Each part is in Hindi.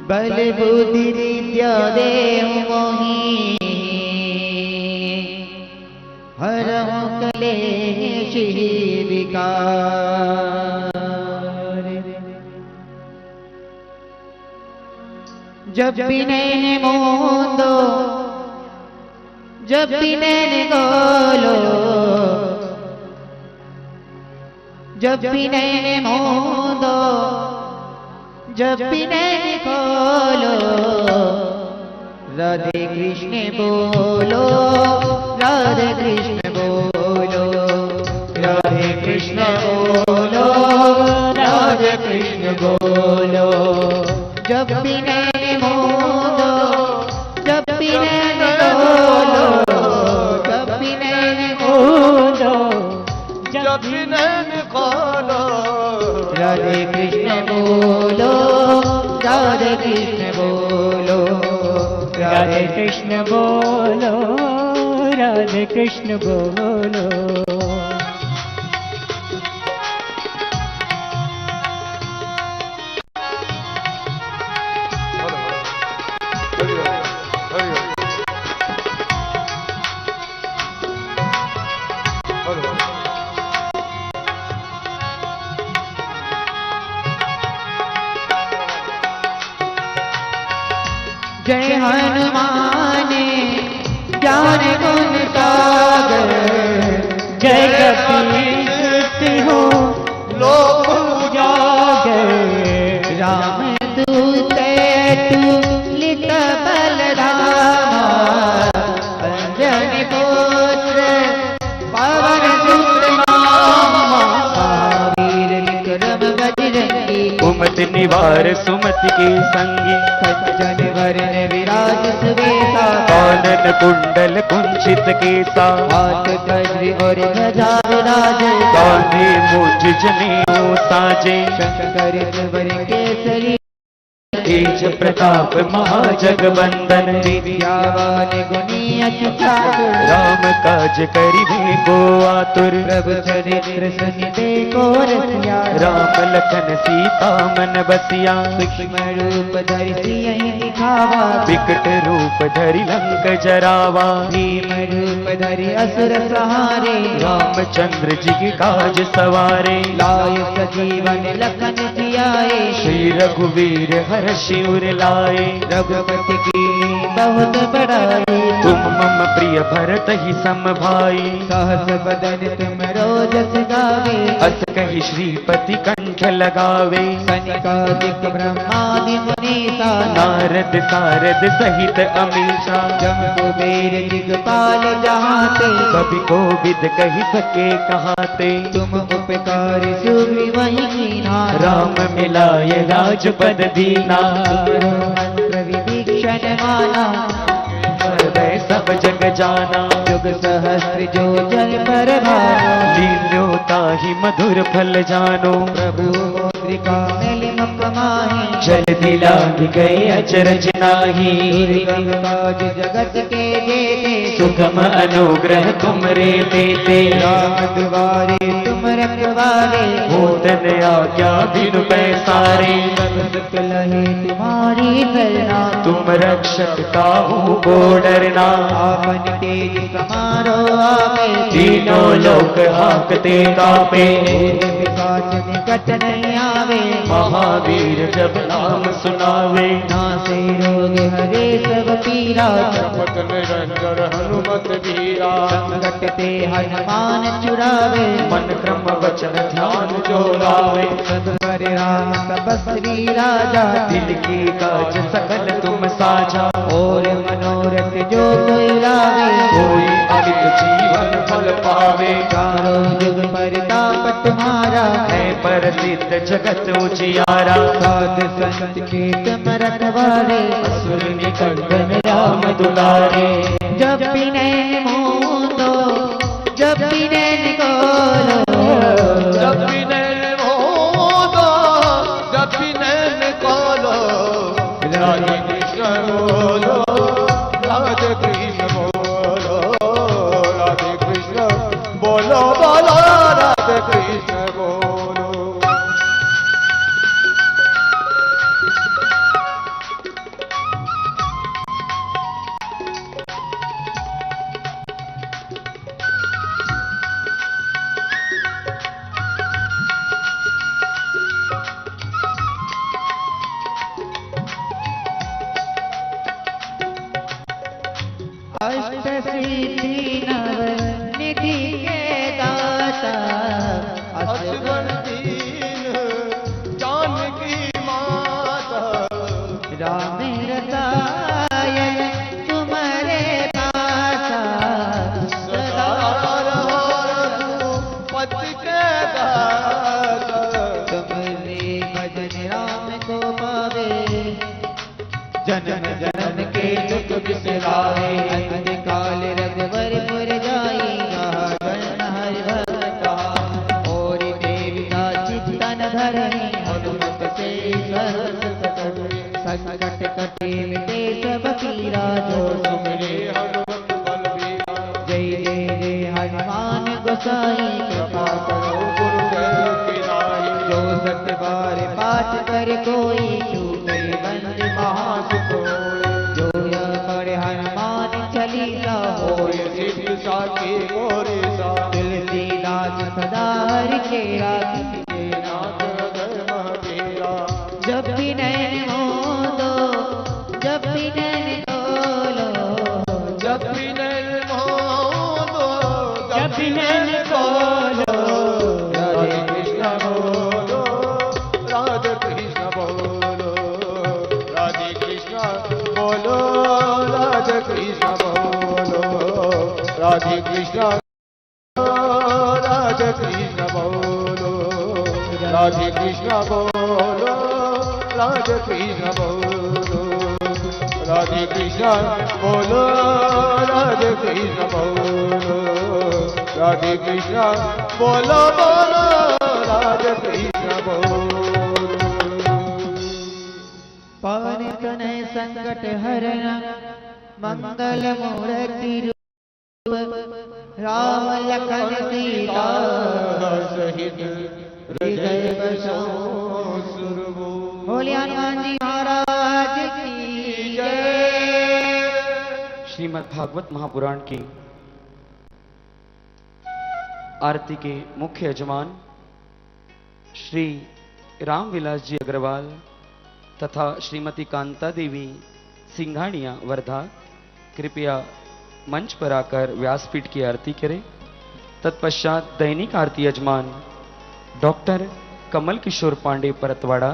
बल बुद्धि विद्या देव मोहि हरहु कलेश विकार। जब भी नैन मोदो जब भी नैन गोलो जब भी नैन मोदो जब भी नैन खोलो राधे कृष्ण बोलो राधे कृष्ण बोलो राधे कृष्ण बोलो राधे कृष्ण बोलो। जब भी नैन मोदो जब भी नैन खोलो जब भी नैन खोलो जब भी नैन खोलो राधे कृष्ण बोलो राधे कृष्ण बोलो राधे कृष्ण बोलो राधे कृष्ण बोलो। जय हनुमान ज्ञान गुण सागर जय कपीस हो लोक उजागर। राम दूत तुलित बलधामा अंजनी पुत्र पवन सुत नामा। वीर विक्रम बजरंगी कुमति निवार सुमति के संगी सज्जन वरण विराज सुवेशा। कानन कुंडल कुंचित केसा हाथ वज्र और ध्वजा विराज। कांधे मुझ जनेऊ साजे शंकर वर केसरी तेज प्रताप महाजगबंदन। विद्यावान गुणी अति चातुर राम काज करिबे को आतुर। प्रभु चरित्र सुनिबे को रसिया। राम लखन सीता मन बसिया सूक्ष्म रूप धरि सियहि दिखावा। विकट रूप धरि लंक जरावा। भीम रूप धरि असुर सहारे रामचंद्र जी के काज सवारे। लाय सजीवन लखन जियाए। श्री रघुवीर हर शिवर लाए। रघुपति की बहुत बड़ाई तुम मम प्रिय भरत ही सम भाई। सहस बदन तुम रोजस गावे। अस कहि श्रीपति कंठ लगावे। सनिकादिक ब्रह्मादि मुनीसा नारद सारद सहित अमीषा। जम कुबेर दिगपाल जहाते कवि कोविद कहि सके कहाते। तुम उपकार सुग्रीवहि कीन्हा। राम मिलाय राजपद दीना। मंत्र विभीषण माना हृदय सब जग जाना। युग सहस्त्र जो जन पर भानो। लील्यो ताहि मधुर फल जानो। प्रभु मुद्रिका मेलिम कमाहि। जल दिलांग गए अचरज नाही। दुर्गम काज जगत के जेते सुगम अनुग्रह तुमरे तेते। राम दुआरे तुम रखवारे होतन आज्ञा बिनु पैसारे। सब लहे तुम्हारी करना तुम रक्षक काहू को डरना। आपन तेज समारो आपे तीनों लोक हाकते कापे। विकास निकट नहीं आवे महावीर जब नाम सुनावे। नासे रोग हरे सब पीरा जपत निरंतर हनुमत वीरा। संकट ते हनुमान छुड़ावे मन क्रम वचन ध्यान जो लावे। सब पर राम तपस्वी राजा दिल की काज सकल तुम साझा। और मनोरथ जो कोई लावे कोई अमित जीवन फल पावे। चारों जुग परताप तुम्हारा है प्रसिद्ध जगत उजियारा। साध संत के तुम रखवारे असुर निकंदन राम दुलारे। जब भी नैन मोदो जब भी नैन को खोलो जब भी नैन मोदो जब भी नैन खोलो राधे कृष्ण बोलो राधे कृष्ण बोलो राधे कृष्ण बोलो बोलो राधे कृष्ण बोलो अष्ट सिद्धि नव निधि के दाता असवर दीन जानकी माता राम रसायन तुम्हारे पासा सदा रहो पति के दाता तुमरे भजन राम को पावे जन्म जन्म के दुख बिसरावे अंत काल रघुवर पुर जाई गण हरि भक्ता और देवता चित्तन धरणी हनुमत से संकट कटे मिटे सब पीरा जो सुमिरे हनुमत बलबीरा जय जय जय हनुमान गोसाई कृपा करो गुरुदेव की नाई जो सत बार पाठ कर कोई छूटे बंद महासुख जो यह पढ़े हनुमान चालीसा होय सिद्ध साखी मोरे सा तुलसीदास सदा हरि के राखी नाथ हृदय महबीरा जब भी नैन मोदो जब भी नैन खोलो जब भी नैन मोदो जब भी नैन खोलो राधे कृष्ण बोलो राधे कृष्ण बोलो राधे कृष्ण बोलो राधे कृष्ण बोलो राधे कृष्ण राधे कृष्ण बोलो राधे कृष्ण बोलो राधे कृष्ण बोलो राधे कृष्ण बोलो राधे कृष्ण बोलो राधे कृष्ण बोलो बोलो राधे कृष्ण बोलो पवन तनय संकट हरण मंगल मूर्ति रूप राम लखन सीता सहित हृदय बसो सुरभो बोले हनुमान जी महाराज की जय। श्रीमद् भागवत महापुराण की आरती के मुख्य यजमान श्री रामविलास जी अग्रवाल तथा श्रीमती कांता देवी सिंघानिया वर्धा कृपया मंच पर आकर व्यासपीठ की आरती करें। तत्पश्चात दैनिक आरती यजमान डॉक्टर कमल किशोर पांडे परतवाड़ा,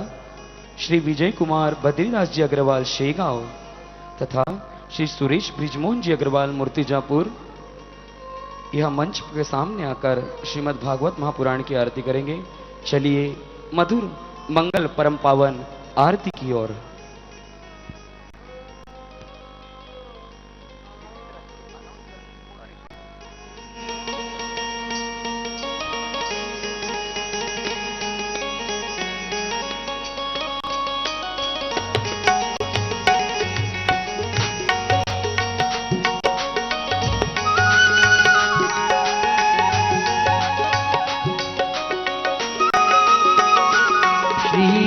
श्री विजय कुमार बद्रीदास जी अग्रवाल शेगांव तथा श्री सुरेश ब्रिजमोहन जी अग्रवाल मूर्तिजापुर यह मंच के सामने आकर श्रीमद् भागवत महापुराण की आरती करेंगे। चलिए मधुर मंगल परम पावन आरती की ओर।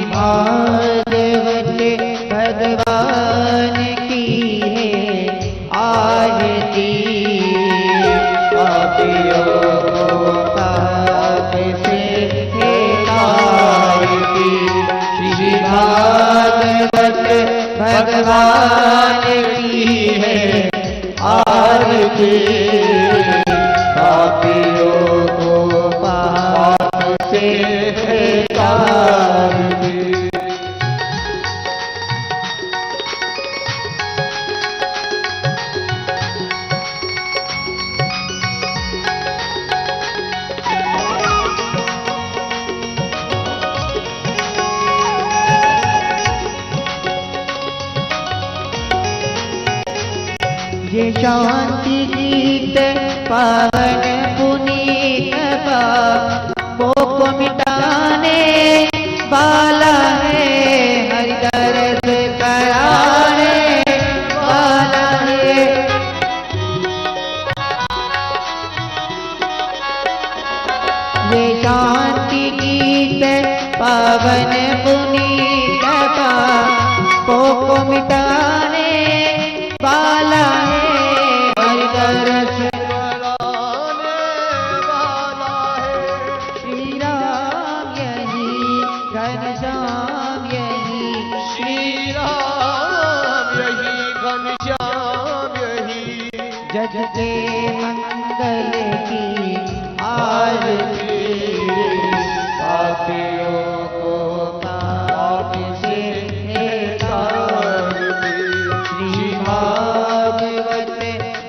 महादेव के भगवान की है आरती पापियों को पाप से है तारती। श्री भागवत भगवान की है आरती पापियों को पाप से है तारती। ये शांति गीत पावन पुनीत जग के मंगल की आरती, पापियों को पाप से तारती। श्री भागवत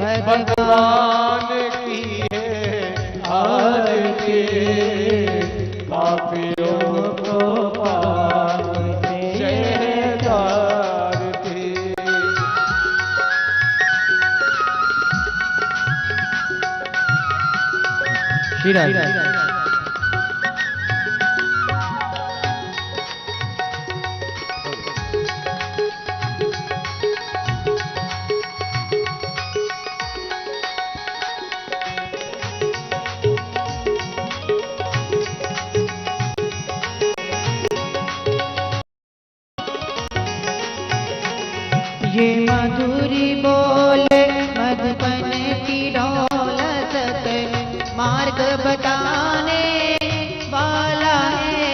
भगवान की है आरती, पापियों को पाप से तारती। श्री राधे। ये मधुरी बोले मधुबन की दौलत, मार्ग बताने वाला है,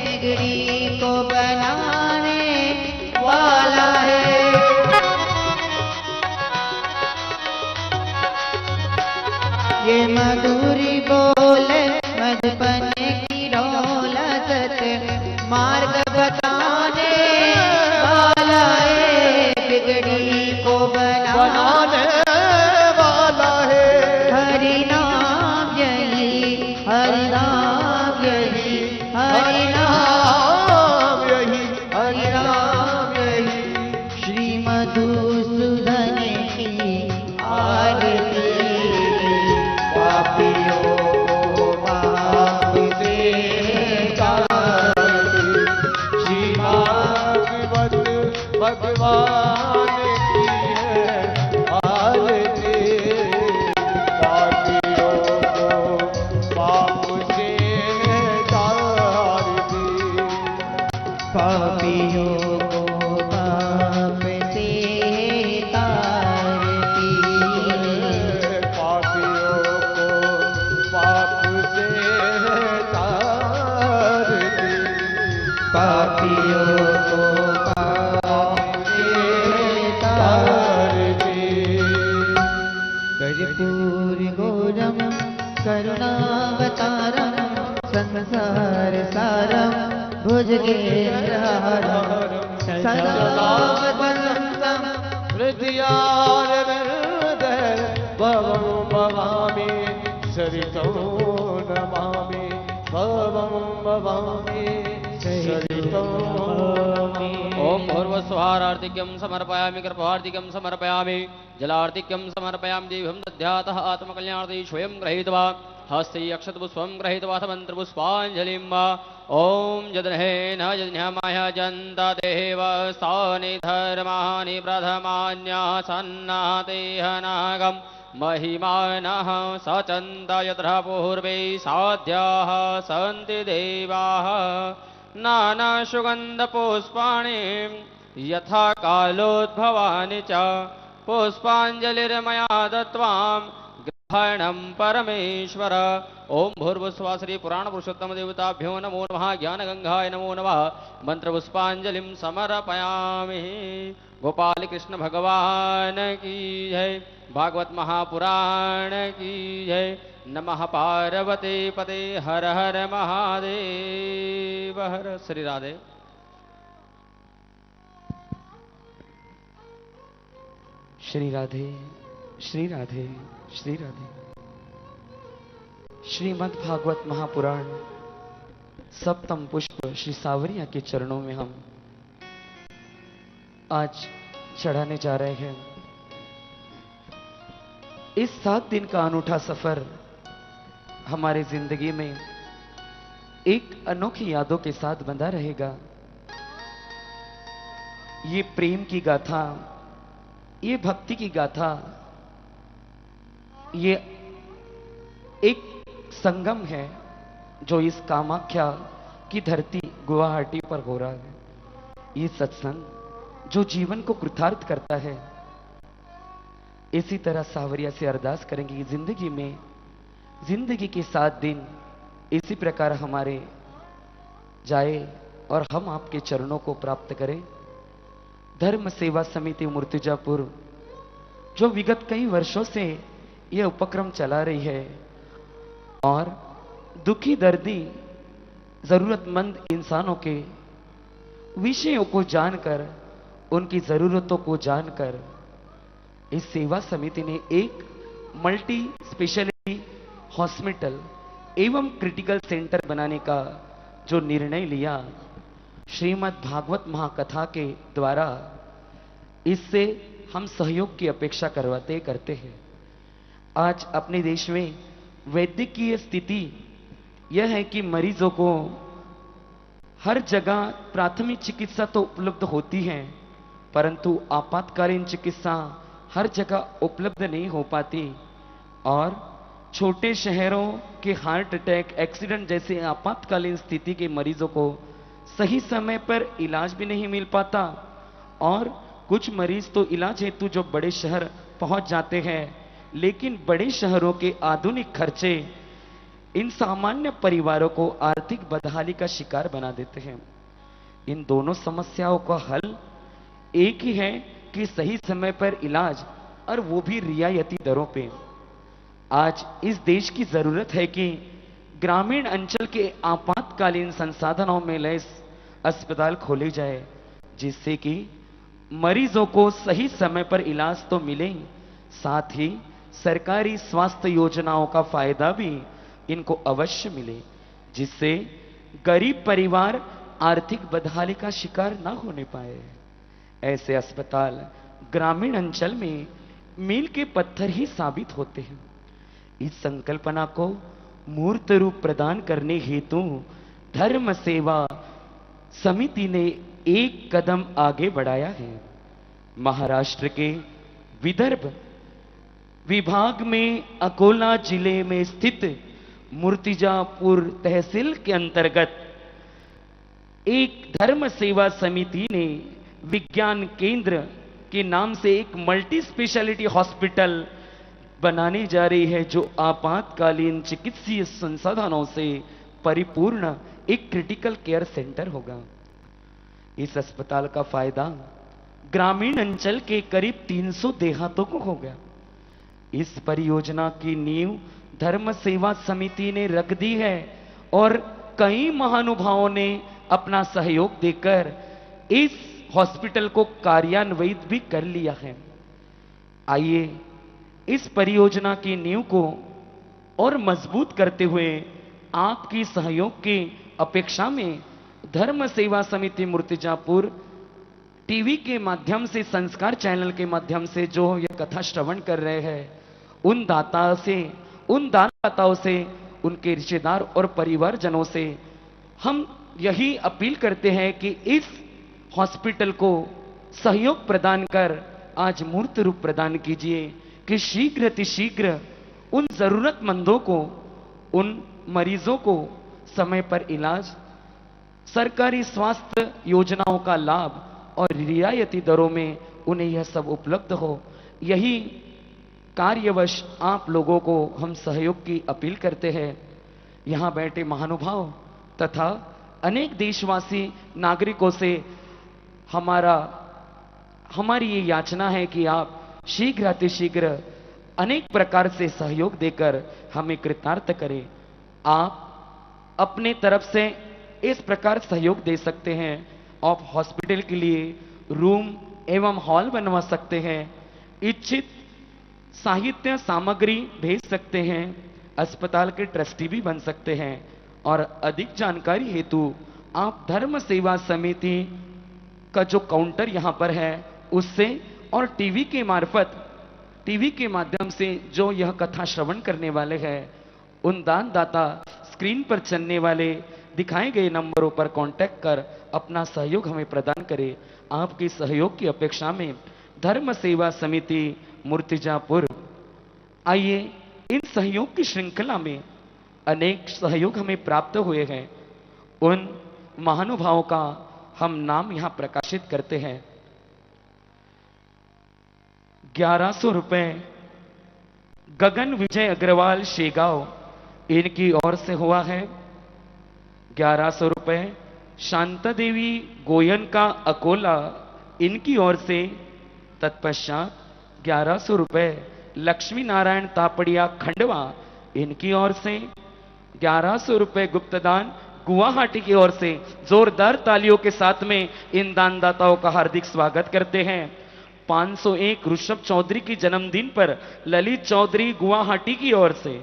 बिगड़ी को बनाने वाला है। ये मधुरी बोले मधुबन की दौलत, मार्ग बताने वाला है, बिगड़ी को बनाने वाला है। हरि नाम यही, हरि नाम यही, हरि नाम यही, हरि नाम यही। श्री मधुसूदन की आरती, पापियों को पाप से तारती। श्री भागवत भगवान की है आरती, पापियों को पाप से तारती। पापियों को पाप से तारती। पापियों को पाप से तारती। पापियों को पाप से तारती। कर्पूर गौरम करुणावतारम, संसार सारम भुजगेन्द्रहारम, सदा वदन्तं हृदयारविन्दे भवं भवामि, सरितं नमामि, भवं भवामि, सरितं नमामि। ओम भूर्वस्वहारार्तिक्यं समर्पयामि, कृपार्तिक्यं समर्पयामि, जलार्तिक्यं समर्पयामि। देवं दध्यातः आत्मकल्याणार्थी स्वयं गृहीत्वा हस्ते अक्षतपुष्पं गृहीत्वा मंत्रपुष्पाञ्जलिं ओम जदनेन जन्यमाय जन्त देवस्तानि धर्माणि प्रथमान्यासन्नातेहनागम् महिमानः सचन्त यत्र पूर्वे साध्याः सन्ति देवाः नानासुगन्धपुष्पाणि यथा कालोद्भवानि च पुष्पाञ्जलिर्मया दत्त्वां ग्रहणं परमेश्वर। ओम भूर्भुस्वा श्री पुराण पुरुषोत्तम देवताभ्यो नमो नमः। ज्ञान गंगाय नमो नमः। मंत्र पुष्पांजलिं समर्पयामि। गोपाल कृष्ण भगवान की जय। भागवत महापुराण की जय। नमः पार्वती पते हर हर महादेव हर। श्री राधे। श्री राधे श्री राधे श्री राधे। श्रीमद् भागवत महापुराण सप्तम पुष्प श्री सावरिया के चरणों में हम आज चढ़ाने जा रहे हैं। इस 7 दिन का अनूठा सफर हमारे जिंदगी में एक अनोखी यादों के साथ बंधा रहेगा। ये प्रेम की गाथा, ये भक्ति की गाथा, ये एक संगम है जो इस कामाख्या की धरती गुवाहाटी पर हो रहा है। ये सत्संग जो जीवन को कृतार्थ करता है। इसी तरह सावरिया से अरदास करेंगे कि जिंदगी में जिंदगी के 7 दिन इसी प्रकार हमारे जाए और हम आपके चरणों को प्राप्त करें। धर्म सेवा समिति मूर्तिजापुर जो विगत कई वर्षों से यह उपक्रम चला रही है और दुखी दर्दी जरूरतमंद इंसानों के विषयों को जानकर, उनकी जरूरतों को जानकर इस सेवा समिति ने एक मल्टी स्पेशलिटी हॉस्पिटल एवं क्रिटिकल सेंटर बनाने का जो निर्णय लिया, श्रीमद् भागवत महाकथा के द्वारा इससे हम सहयोग की अपेक्षा करते हैं। आज अपने देश में वैद्यकीय स्थिति यह है कि मरीजों को हर जगह प्राथमिक चिकित्सा तो उपलब्ध होती है, परंतु आपातकालीन चिकित्सा हर जगह उपलब्ध नहीं हो पाती और छोटे शहरों के हार्ट अटैक, एक्सीडेंट जैसे आपातकालीन स्थिति के मरीजों को सही समय पर इलाज भी नहीं मिल पाता और कुछ मरीज तो इलाज हेतु जो बड़े शहर पहुंच जाते हैं, लेकिन बड़े शहरों के आधुनिक खर्चे इन सामान्य परिवारों को आर्थिक बदहाली का शिकार बना देते हैं। इन दोनों समस्याओं का हल एक ही है कि सही समय पर इलाज, और वो भी रियायती दरों पे। आज इस देश की जरूरत है कि ग्रामीण अंचल के आपातकालीन संसाधनों में लैस अस्पताल खोले जाए, जिससे कि मरीजों को सही समय पर इलाज तो मिले, साथ ही सरकारी स्वास्थ्य योजनाओं का फायदा भी इनको अवश्य मिले, जिससे गरीब परिवार आर्थिक बदहाली का शिकार ना होने पाए। ऐसे अस्पताल ग्रामीण अंचल में मील के पत्थर ही साबित होते हैं। इस संकल्पना को मूर्त रूप प्रदान करने हेतु धर्म सेवा समिति ने एक कदम आगे बढ़ाया है। महाराष्ट्र के विदर्भ विभाग में अकोला जिले में स्थित मूर्तिजापुर तहसील के अंतर्गत एक धर्म सेवा समिति ने विज्ञान केंद्र के नाम से एक मल्टी स्पेशलिटी हॉस्पिटल बनाने जा रही है, जो आपातकालीन चिकित्सीय संसाधनों से परिपूर्ण एक क्रिटिकल केयर सेंटर होगा। इस अस्पताल का फायदा ग्रामीण अंचल के करीब 300 देहातों को होगा। इस परियोजना की नींव धर्म सेवा समिति ने रख दी है और कई महानुभावों ने अपना सहयोग देकर इस हॉस्पिटल को कार्यान्वित भी कर लिया है। आइए इस परियोजना की नींव को और मजबूत करते हुए आपकी सहयोग की अपेक्षा में धर्म सेवा समिति मूर्तिजापुर टीवी के माध्यम से, संस्कार चैनल के माध्यम से जो यह कथा श्रवण कर रहे हैं, उन दानदाताओं से, उनके रिश्तेदार और परिवारजनों से हम यही अपील करते हैं कि इस हॉस्पिटल को सहयोग प्रदान कर आज मूर्त रूप प्रदान कीजिए कि शीघ्र अतिशीघ्र उन जरूरतमंदों को, उन मरीजों को समय पर इलाज, सरकारी स्वास्थ्य योजनाओं का लाभ और रियायती दरों में उन्हें यह सब उपलब्ध हो। यही कार्यवश आप लोगों को हम सहयोग की अपील करते हैं। यहां बैठे महानुभाव तथा अनेक देशवासी नागरिकों से हमारी ये याचना है कि आप शीघ्र अतिशीघ्र अनेक प्रकार से सहयोग देकर हमें कृतार्थ करें। आप अपने तरफ से इस प्रकार सहयोग दे सकते हैं। आप हॉस्पिटल के लिए रूम एवं हॉल बनवा सकते हैं, इच्छित साहित्य सामग्री भेज सकते हैं, अस्पताल के ट्रस्टी भी बन सकते हैं और अधिक जानकारी हेतु आप धर्म सेवा समिति का जो काउंटर यहां पर है उससे और टीवी के माध्यम से जो यह कथा श्रवण करने वाले हैं, उन दानदाता स्क्रीन पर चलने वाले दिखाए गए नंबरों पर कांटेक्ट कर अपना सहयोग हमें प्रदान करें। आपके सहयोग की अपेक्षा में धर्म सेवा समिति मूर्तिजापुर। आइए इन सहयोग की श्रृंखला में अनेक सहयोग हमें प्राप्त हुए हैं, उन महानुभावों का हम नाम यहां प्रकाशित करते हैं। 1100 रुपए गगन विजय अग्रवाल शेगांव, इनकी ओर से हुआ है। 1100 रुपए शांता देवी गोयन का अकोला, इनकी ओर से। तत्पश्चात 1100 रुपए लक्ष्मी नारायण तापड़िया खंडवा, इनकी ओर से 1100 रुपए गुप्तदान गुवाहाटी की ओर से। जोरदार तालियों के साथ में इन दानदाताओं का हार्दिक स्वागत करते हैं। 501 ऋषभ चौधरी की जन्मदिन पर ललित चौधरी गुवाहाटी की ओर से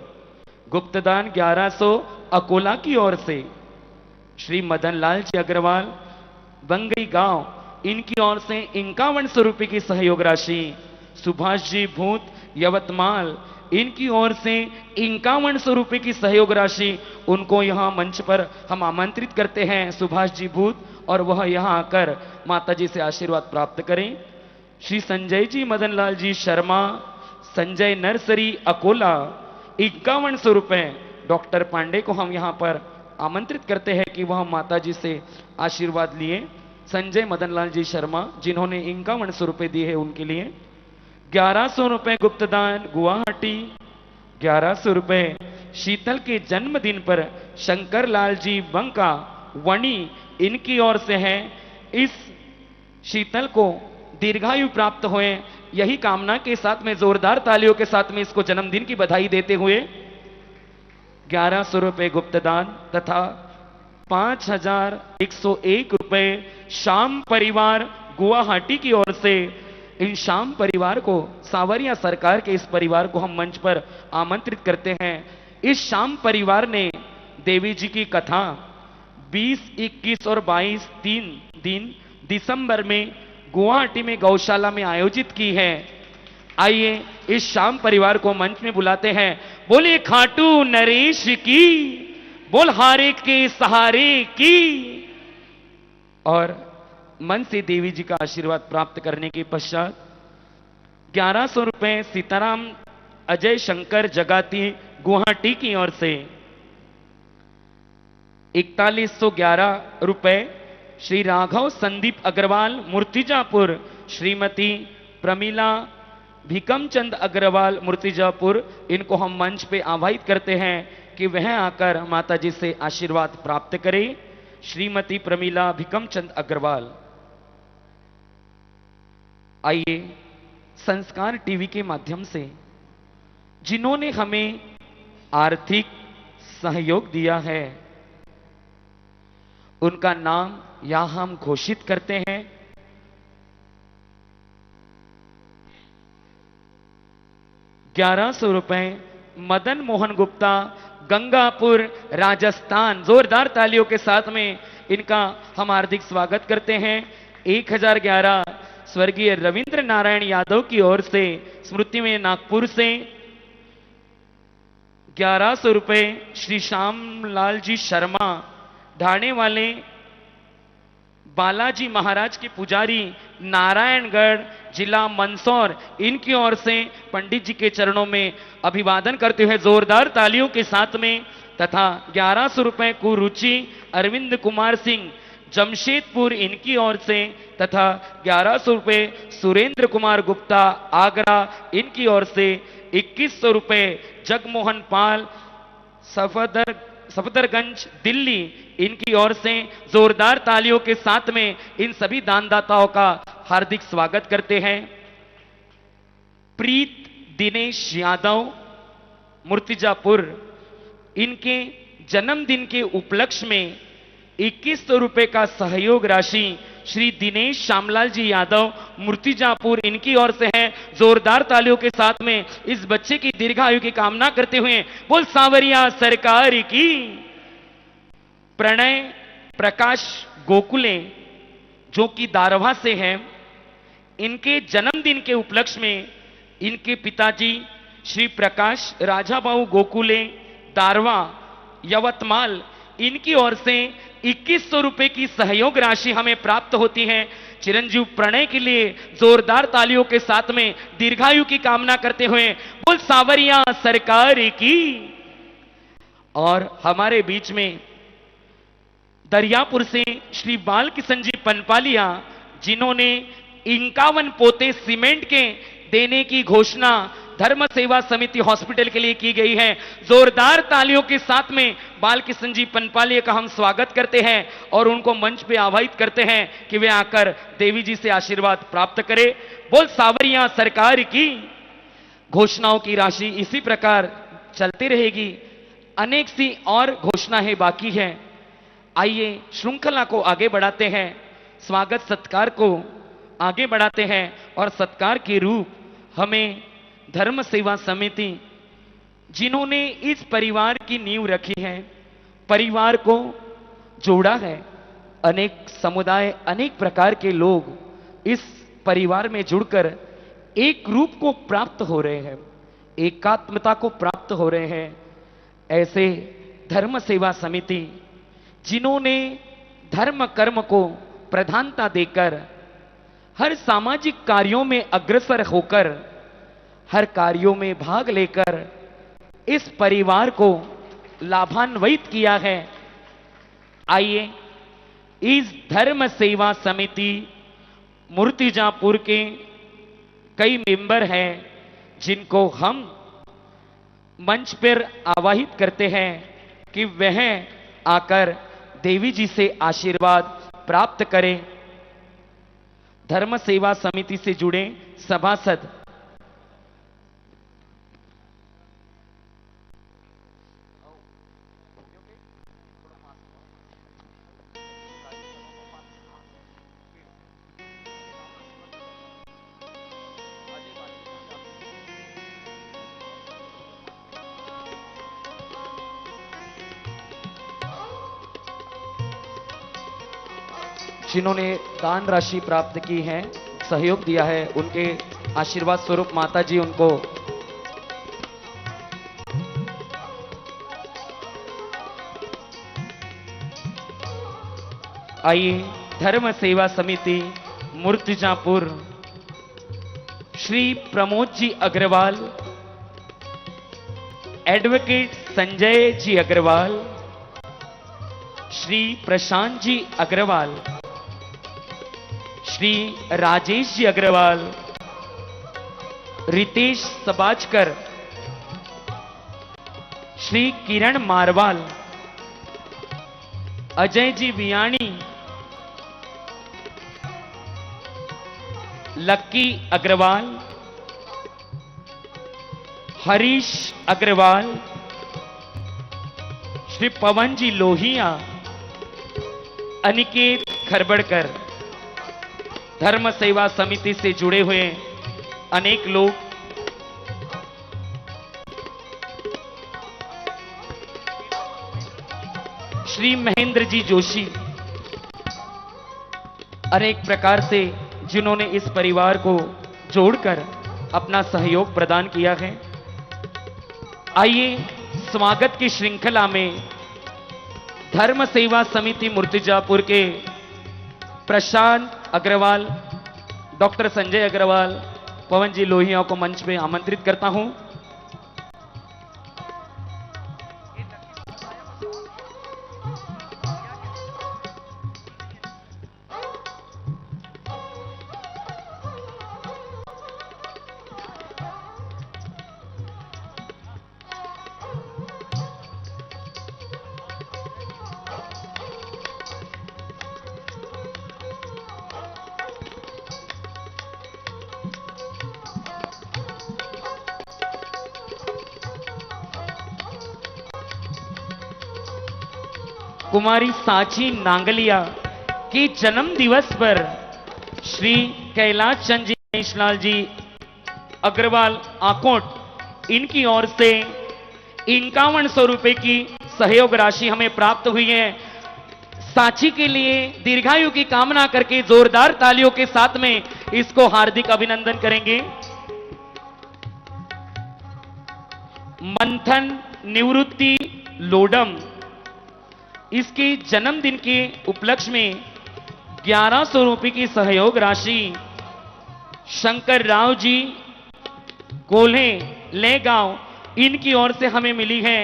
गुप्तदान 1100 अकोला की ओर से। श्री मदन लाल जी अग्रवाल बंगई गांव, इनकी ओर से 5100 रुपए की सहयोग राशि। सुभाष जी भूत यवतमाल, इनकी ओर से 5100 रुपए की सहयोग राशि। उनको यहां मंच पर हम आमंत्रित करते हैं, सुभाष जी भूत, और वह यहां आकर माता जी से आशीर्वाद प्राप्त करें। श्री संजय जी मदन लाल जी शर्मा, संजय नर्सरी अकोला, 5100 रुपए। डॉक्टर पांडे को हम यहां पर आमंत्रित करते हैं कि वह माता जी से आशीर्वाद लिए। संजय मदन लाल जी शर्मा, जिन्होंने 5100 रुपए दिए हैं, उनके लिए 1100 रुपए गुप्तदान गुवाहाटी। 1100 रुपए शीतल के जन्मदिन पर शंकर लाल जी बंका वणी, इनकी ओर से है। इस शीतल को दीर्घायु प्राप्त हुए, यही कामना के साथ में जोरदार तालियों के साथ में इसको जन्मदिन की बधाई देते हुए 1100 रुपए गुप्तदान तथा 5101 रुपए श्याम परिवार गुवाहाटी की ओर से। इन श्याम परिवार को, सावरिया सरकार के इस परिवार को हम मंच पर आमंत्रित करते हैं। इस श्याम परिवार ने देवी जी की कथा 20, 21 और 22 3 दिन दिसंबर में गुवाहाटी में गौशाला में आयोजित की है। आइए इस श्याम परिवार को मंच में बुलाते हैं। बोले खाटू नरेश की, बोल हारे के सहारे की। और मन से देवी जी का आशीर्वाद प्राप्त करने के पश्चात 1100 रुपए सीताराम अजय शंकर जगाती गुवाहाटी की ओर से। 4111 रुपए श्री राघव संदीप अग्रवाल मूर्तिजापुर, श्रीमती प्रमीला भीकमचंद अग्रवाल मूर्तिजापुर, इनको हम मंच पे आवाहित करते हैं कि वह आकर माता जी से आशीर्वाद प्राप्त करें। श्रीमती प्रमीला भीकमचंद अग्रवाल। आइए संस्कार टीवी के माध्यम से जिन्होंने हमें आर्थिक सहयोग दिया है, उनका नाम यहां हम घोषित करते हैं। ₹1100 मदन मोहन गुप्ता गंगापुर राजस्थान। जोरदार तालियों के साथ में इनका हम हार्दिक स्वागत करते हैं। 1011 स्वर्गीय रविंद्र नारायण यादव की ओर से, स्मृति में नागपुर से। 1100 रुपए श्री श्यामलाल जी शर्मा ढाणे वाले, बालाजी महाराज के पुजारी नारायणगढ़ जिला मंदसौर, इनकी ओर से पंडित जी के चरणों में अभिवादन करते हुए जोरदार तालियों के साथ में। तथा 1100 रुपए को रुचि अरविंद कुमार सिंह जमशेदपुर, इनकी ओर से। तथा 1100 रुपए सुरेंद्र कुमार गुप्ता आगरा, इनकी ओर से। 2100 रुपए जगमोहन पाल सफदरगंज दिल्ली, इनकी ओर से। जोरदार तालियों के साथ में इन सभी दानदाताओं का हार्दिक स्वागत करते हैं। प्रीत दिनेश यादव मूर्तिजापुर, इनके जन्मदिन के उपलक्ष्य में 2100 रुपए का सहयोग राशि श्री दिनेश श्यामलाल जी यादव मूर्तिजापुर, इनकी ओर से है। जोरदार तालियों के साथ में इस बच्चे की दीर्घायु की कामना करते हुए बोल सावरिया सरकार की। प्रणय प्रकाश गोकुले, जो कि दारवा से हैं, इनके जन्मदिन के उपलक्ष्य में इनके पिताजी श्री प्रकाश राजाबाऊ गोकुले दारवा यवतमाल, इनकी ओर से 2100 रुपए की सहयोग राशि हमें प्राप्त होती है। चिरंजीव प्रणय के लिए जोरदार तालियों के साथ में दीर्घायु की कामना करते हुए बोल सावरिया सरकार की। और हमारे बीच में दरियापुर से श्री बाल किशन जी पनपालिया, जिन्होंने 51 पोते सीमेंट के देने की घोषणा धर्म सेवा समिति हॉस्पिटल के लिए की गई है। जोरदार तालियों के साथ में बाल किशन जी पनपालिया का हम स्वागत करते हैं और उनको मंच पे आवाहित करते हैं कि वे आकर देवी जी से आशीर्वाद प्राप्त करें। बोल सावरिया सरकार की। घोषणाओं की राशि इसी प्रकार चलती रहेगी। अनेक सी और घोषणाएं बाकी हैं। आइए श्रृंखला को आगे बढ़ाते हैं, स्वागत सत्कार को आगे बढ़ाते हैं और सत्कार के रूप हमें धर्म सेवा समिति जिन्होंने इस परिवार की नींव रखी है, परिवार को जोड़ा है। अनेक समुदाय, अनेक प्रकार के लोग इस परिवार में जुड़कर एक रूप को प्राप्त हो रहे हैं, एकात्मता को प्राप्त हो रहे हैं। ऐसे धर्म सेवा समिति जिन्होंने धर्म कर्म को प्रधानता देकर हर सामाजिक कार्यों में अग्रसर होकर, हर कार्यों में भाग लेकर इस परिवार को लाभान्वित किया है। आइए इस धर्म सेवा समिति मूर्तिजापुर के कई मेंबर हैं जिनको हम मंच पर आवाहित करते हैं कि वह आकर देवी जी से आशीर्वाद प्राप्त करें। धर्म सेवा समिति से जुड़े सभासद जिन्होंने दान राशि प्राप्त की है, सहयोग दिया है, उनके आशीर्वाद स्वरूप माता जी उनको आइए धर्म सेवा समिति मूर्तिजापुर श्री प्रमोद जी अग्रवाल, एडवोकेट संजय जी अग्रवाल, श्री प्रशांत जी अग्रवाल, श्री राजेश जी अग्रवाल, रितेश सबाजकर, श्री किरण मारवाल, अजय जी वियाणी, लक्की अग्रवाल, हरीश अग्रवाल, श्री पवन जी लोहिया, अनिकेत खरबड़कर, धर्म सेवा समिति से जुड़े हुए अनेक लोग, श्री महेंद्र जी जोशी, अनेक प्रकार से जिन्होंने इस परिवार को जोड़कर अपना सहयोग प्रदान किया है। आइए स्वागत की श्रृंखला में धर्म सेवा समिति मूर्तिजापुर के प्रशांत अग्रवाल, डॉक्टर संजय अग्रवाल, पवन जी लोहिया को मंच पे आमंत्रित करता हूं। कुमारी साची नांगलिया की जन्म दिवस पर श्री कैलाश चंद जी गणेशलाल जी अग्रवाल आकोट, इनकी ओर से 5100 रुपए की सहयोग राशि हमें प्राप्त हुई है। साची के लिए दीर्घायु की कामना करके जोरदार तालियों के साथ में इसको हार्दिक अभिनंदन करेंगे। मंथन निवृत्ति लोडम, इसके जन्मदिन के उपलक्ष्य में 1100 रुपए की सहयोग राशि शंकर राव जी कोल्हे ले गांव, इनकी ओर से हमें मिली है।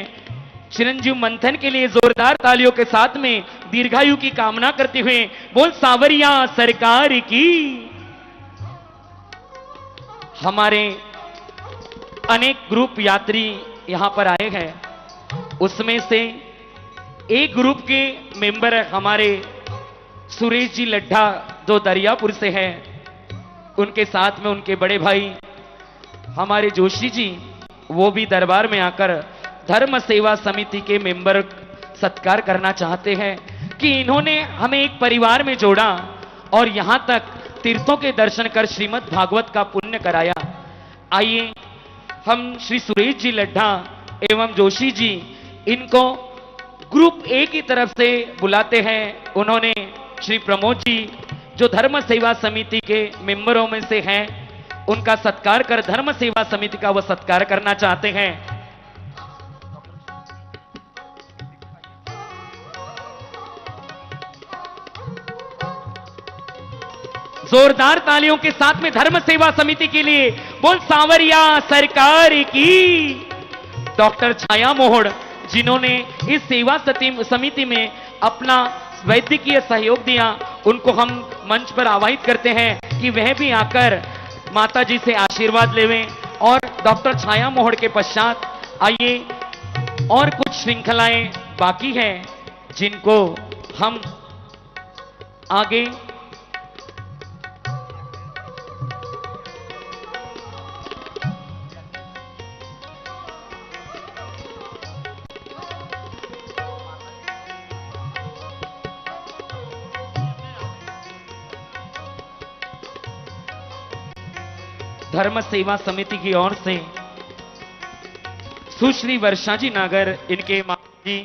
चिरंजीव मंथन के लिए जोरदार तालियों के साथ में दीर्घायु की कामना करते हुए बोल सावरिया सरकार की। हमारे अनेक ग्रुप यात्री यहां पर आए हैं। उसमें से एक ग्रुप के मेंबर हमारे सुरेश जी लड्ढा जो दरियापुर से हैं, उनके साथ में उनके बड़े भाई हमारे जोशी जी, वो भी दरबार में आकर धर्म सेवा समिति के मेंबर सत्कार करना चाहते हैं कि इन्होंने हमें एक परिवार में जोड़ा और यहां तक तीर्थों के दर्शन कर श्रीमद् भागवत का पुण्य कराया। आइए हम श्री सुरेश जी लड्ढा एवं जोशी जी, इनको ग्रुप ए की तरफ से बुलाते हैं। उन्होंने श्री प्रमोद जी जो धर्म सेवा समिति के मेंबरों में से हैं, उनका सत्कार कर धर्म सेवा समिति का वो सत्कार करना चाहते हैं। जोरदार तालियों के साथ में धर्म सेवा समिति के लिए बोल सांवरिया सरकार की। डॉक्टर छाया मोहड़ जिन्होंने इस सेवा समिति में अपना वैद्यकीय सहयोग दिया, उनको हम मंच पर आवाहित करते हैं कि वह भी आकर माता जी से आशीर्वाद लेवें। और डॉक्टर छाया मोहड़ के पश्चात आइए और कुछ श्रृंखलाएं बाकी हैं जिनको हम आगे धर्म सेवा समिति की ओर से सुश्री वर्षा जी नागर, इनके माता जी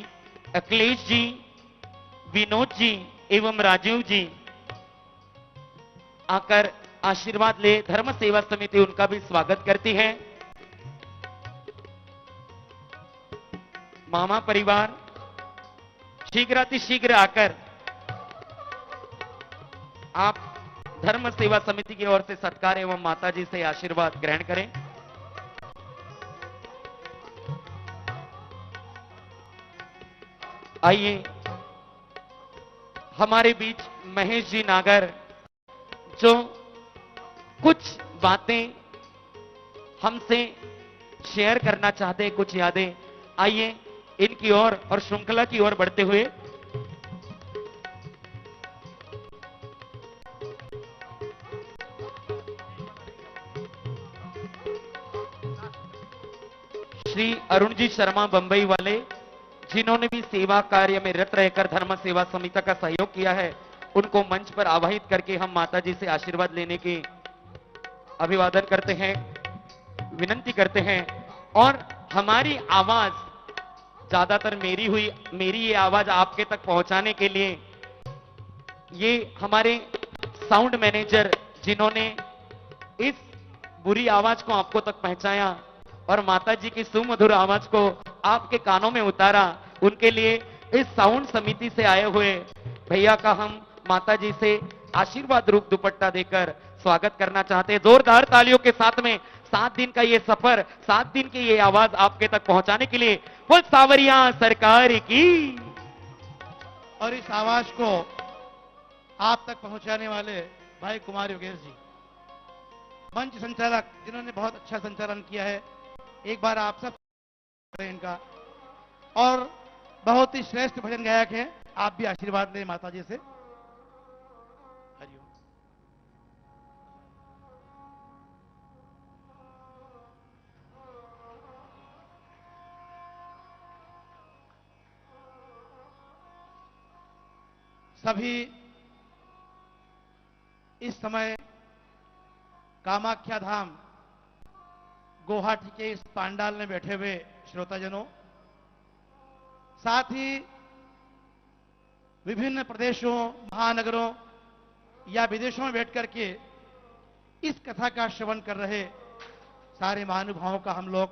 अखिलेश जी, विनोद जी एवं राजीव जी आकर आशीर्वाद ले। धर्म सेवा समिति उनका भी स्वागत करती है। मामा परिवार शीघ्रातिशीघ्र आकर आप धर्म सेवा समिति की ओर से सत्कार एवं माता जी से आशीर्वाद ग्रहण करें। आइए हमारे बीच महेश जी नागर जो कुछ बातें हमसे शेयर करना चाहते हैं, कुछ यादें। आइए इनकी ओर और श्रृंखला की ओर बढ़ते हुए श्री अरुण जी शर्मा बंबई वाले, जिन्होंने भी सेवा कार्य में रत रहकर धर्म सेवा समिति का सहयोग किया है, उनको मंच पर आवाहित करके हम माता जी से आशीर्वाद लेने की अभिवादन करते हैं, विनंती करते हैं। और हमारी आवाज ज्यादातर मेरी ये आवाज आपके तक पहुंचाने के लिए ये हमारे साउंड मैनेजर जिन्होंने इस बुरी आवाज को आपको तक पहुंचाया और माता जी की सुमधुर आवाज को आपके कानों में उतारा, उनके लिए इस साउंड समिति से आए हुए भैया का हम माता जी से आशीर्वाद रूप दुपट्टा देकर स्वागत करना चाहते हैं। जोरदार तालियों के साथ में 7 दिन का ये सफर, 7 दिन की ये आवाज आपके तक पहुंचाने के लिए बोल सांवरिया सरकार की। और इस आवाज को आप तक पहुंचाने वाले भाई कुमार योगेश जी, मंच संचालक जिन्होंने बहुत अच्छा संचालन किया है, एक बार आप सब इनका। और बहुत ही श्रेष्ठ भजन गायक हैं, आप भी आशीर्वाद लें माता जी से। हरिओम। सभी इस समय कामाख्या धाम गुवाहाटी के इस पांडाल में बैठे हुए श्रोताजनों, साथ ही विभिन्न प्रदेशों, महानगरों या विदेशों में बैठ करके इस कथा का श्रवण कर रहे सारे महानुभावों का हम लोग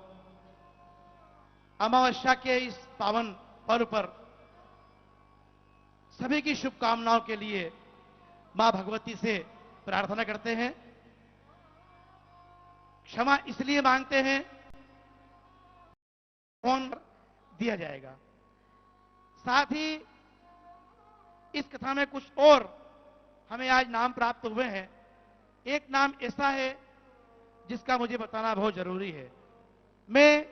अमावस्या के इस पावन पर्व पर सभी की शुभकामनाओं के लिए मां भगवती से प्रार्थना करते हैं, क्षमा इसलिए मांगते हैं, फोन दिया जाएगा। साथ ही इस कथा में कुछ और हमें आज नाम प्राप्त हुए हैं। एक नाम ऐसा है जिसका मुझे बताना बहुत जरूरी है। मैं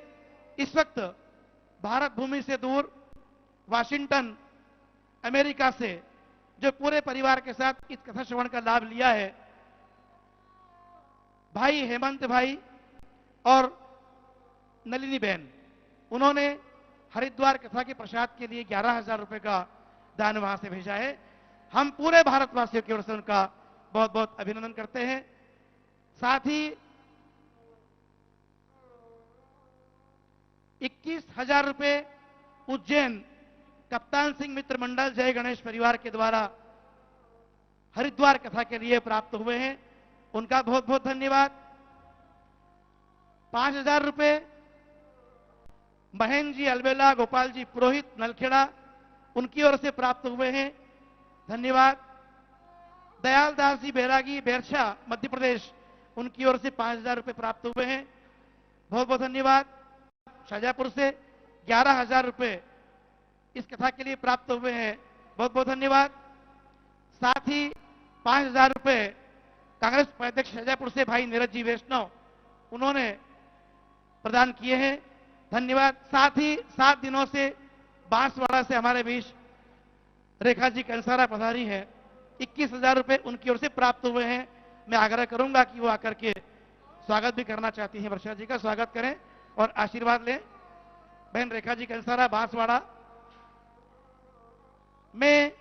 इस वक्त भारत भूमि से दूर वाशिंगटन अमेरिका से जो पूरे परिवार के साथ इस कथा श्रवण का लाभ लिया है, भाई हेमंत भाई और नलिनी बहन, उन्होंने हरिद्वार कथा के प्रसाद के लिए 11,000 रुपए का दान वहां से भेजा है। हम पूरे भारतवासियों की ओर से उनका बहुत बहुत अभिनंदन करते हैं। साथ ही 21,000 रुपए उज्जैन कप्तान सिंह मित्र मंडल जय गणेश परिवार के द्वारा हरिद्वार कथा के लिए प्राप्त हुए हैं, उनका बहुत बहुत धन्यवाद। 5,000 रुपए महेंद्र जी अलबेला, गोपाल जी पुरोहित नलखेड़ा, उनकी ओर से प्राप्त हुए हैं, धन्यवाद। दयाल दास जी बैरागी बैरछा मध्य प्रदेश, उनकी ओर से 5,000 रुपए प्राप्त हुए हैं, बहुत बहुत धन्यवाद। शाहजहांपुर से 11,000 रुपए इस कथा के लिए प्राप्त हुए हैं, बहुत बहुत धन्यवाद। साथ ही 5,000 रुपए कांग्रेस उपाध्यक्ष शाहजहांपुर से भाई नीरज जी वैष्णव, उन्होंने प्रदान किए हैं, धन्यवाद। साथ ही 7 दिनों से बांसवाड़ा से हमारे बीच रेखा जी कंसारा पधारी है, 21,000 रुपए उनकी ओर से प्राप्त हुए हैं। मैं आग्रह करूंगा कि वो आकर के स्वागत भी करना चाहती हैं, वर्षा जी का स्वागत करें और आशीर्वाद लें। बहन रेखा जी कंसारा बांसवाड़ा। मैं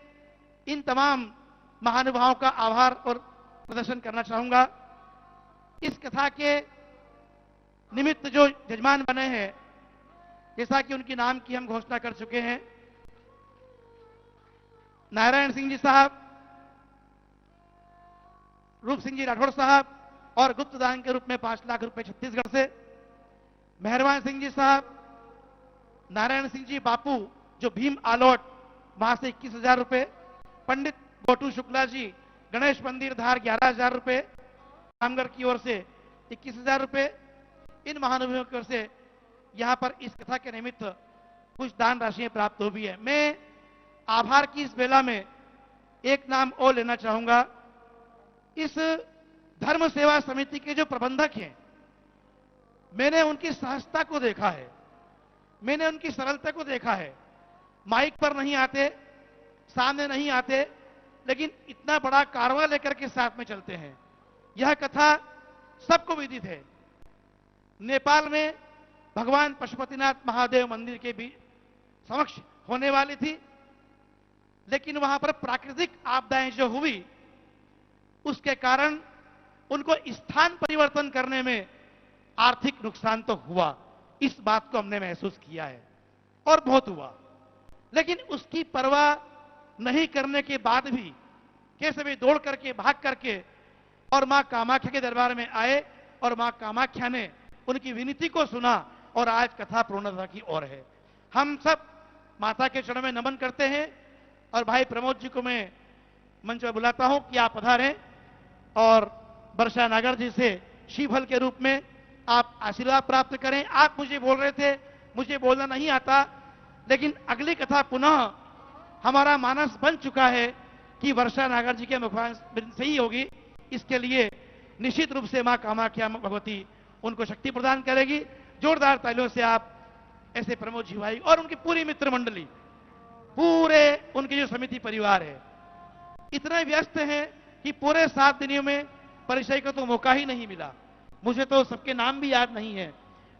इन तमाम महानुभावों का आभार और प्रदर्शन करना चाहूंगा। इस कथा के निमित्त जो यजमान बने हैं, जैसा कि उनके नाम की हम घोषणा कर चुके हैं, नारायण सिंह जी साहब, रूप सिंह जी राठौड़ साहब और गुप्त दान के रूप में 5 लाख रुपए छत्तीसगढ़ से, मेहरबान सिंह जी साहब, नारायण सिंह जी बापू जो भीम आलोट वहां से 21,000 रुपए, पंडित गोटू शुक्ला जी गणेश मंदिर धार 11,000 रुपए, रामगढ़ की ओर से 21,000 रुपए। इन महानुभावों की ओर से यहां पर इस कथा के निमित्त कुछ दान राशियां प्राप्त हुई है। मैं आभार की इस बेला में एक नाम और लेना चाहूंगा। इस धर्म सेवा समिति के जो प्रबंधक हैं, मैंने उनकी सहजता को देखा है, मैंने उनकी सरलता को देखा है। माइक पर नहीं आते, सामने नहीं आते, लेकिन इतना बड़ा कारवा लेकर के साथ में चलते हैं। यह कथा सबको विदित है। नेपाल में भगवान पशुपतिनाथ महादेव मंदिर के भी समक्ष होने वाली थी, लेकिन वहां पर प्राकृतिक आपदाएं जो हुई, उसके कारण उनको स्थान परिवर्तन करने में आर्थिक नुकसान तो हुआ। इस बात को हमने महसूस किया है और बहुत हुआ, लेकिन उसकी परवाह नहीं करने के बाद भी कैसे भी दौड़ करके भाग करके और मां कामाख्या के दरबार में आए और मां कामाख्या ने उनकी विनती को सुना और आज कथा पूर्णता की ओर है। हम सब माता के चरणों में नमन करते हैं और भाई प्रमोद जी को मैं मंच पर बुलाता हूं कि आप पधारें और वर्षा नागर जी से शीफल के रूप में आप आशीर्वाद प्राप्त करें। आप मुझे बोल रहे थे, मुझे बोलना नहीं आता, लेकिन अगली कथा पुनः हमारा मानस बन चुका है कि वर्षा नागर जी के मुखान से ही होगी। इसके लिए निश्चित रूप से मां कामाख्या भगवती उनको शक्ति प्रदान करेगी। जोरदार तालियों से आप ऐसे प्रमोद जी भाई और उनकी पूरी मित्र मंडली, पूरे उनके जो समिति परिवार है, इतने व्यस्त हैं कि पूरे 7 दिनों में परिचय का तो मौका ही नहीं मिला। मुझे तो सबके नाम भी याद नहीं है।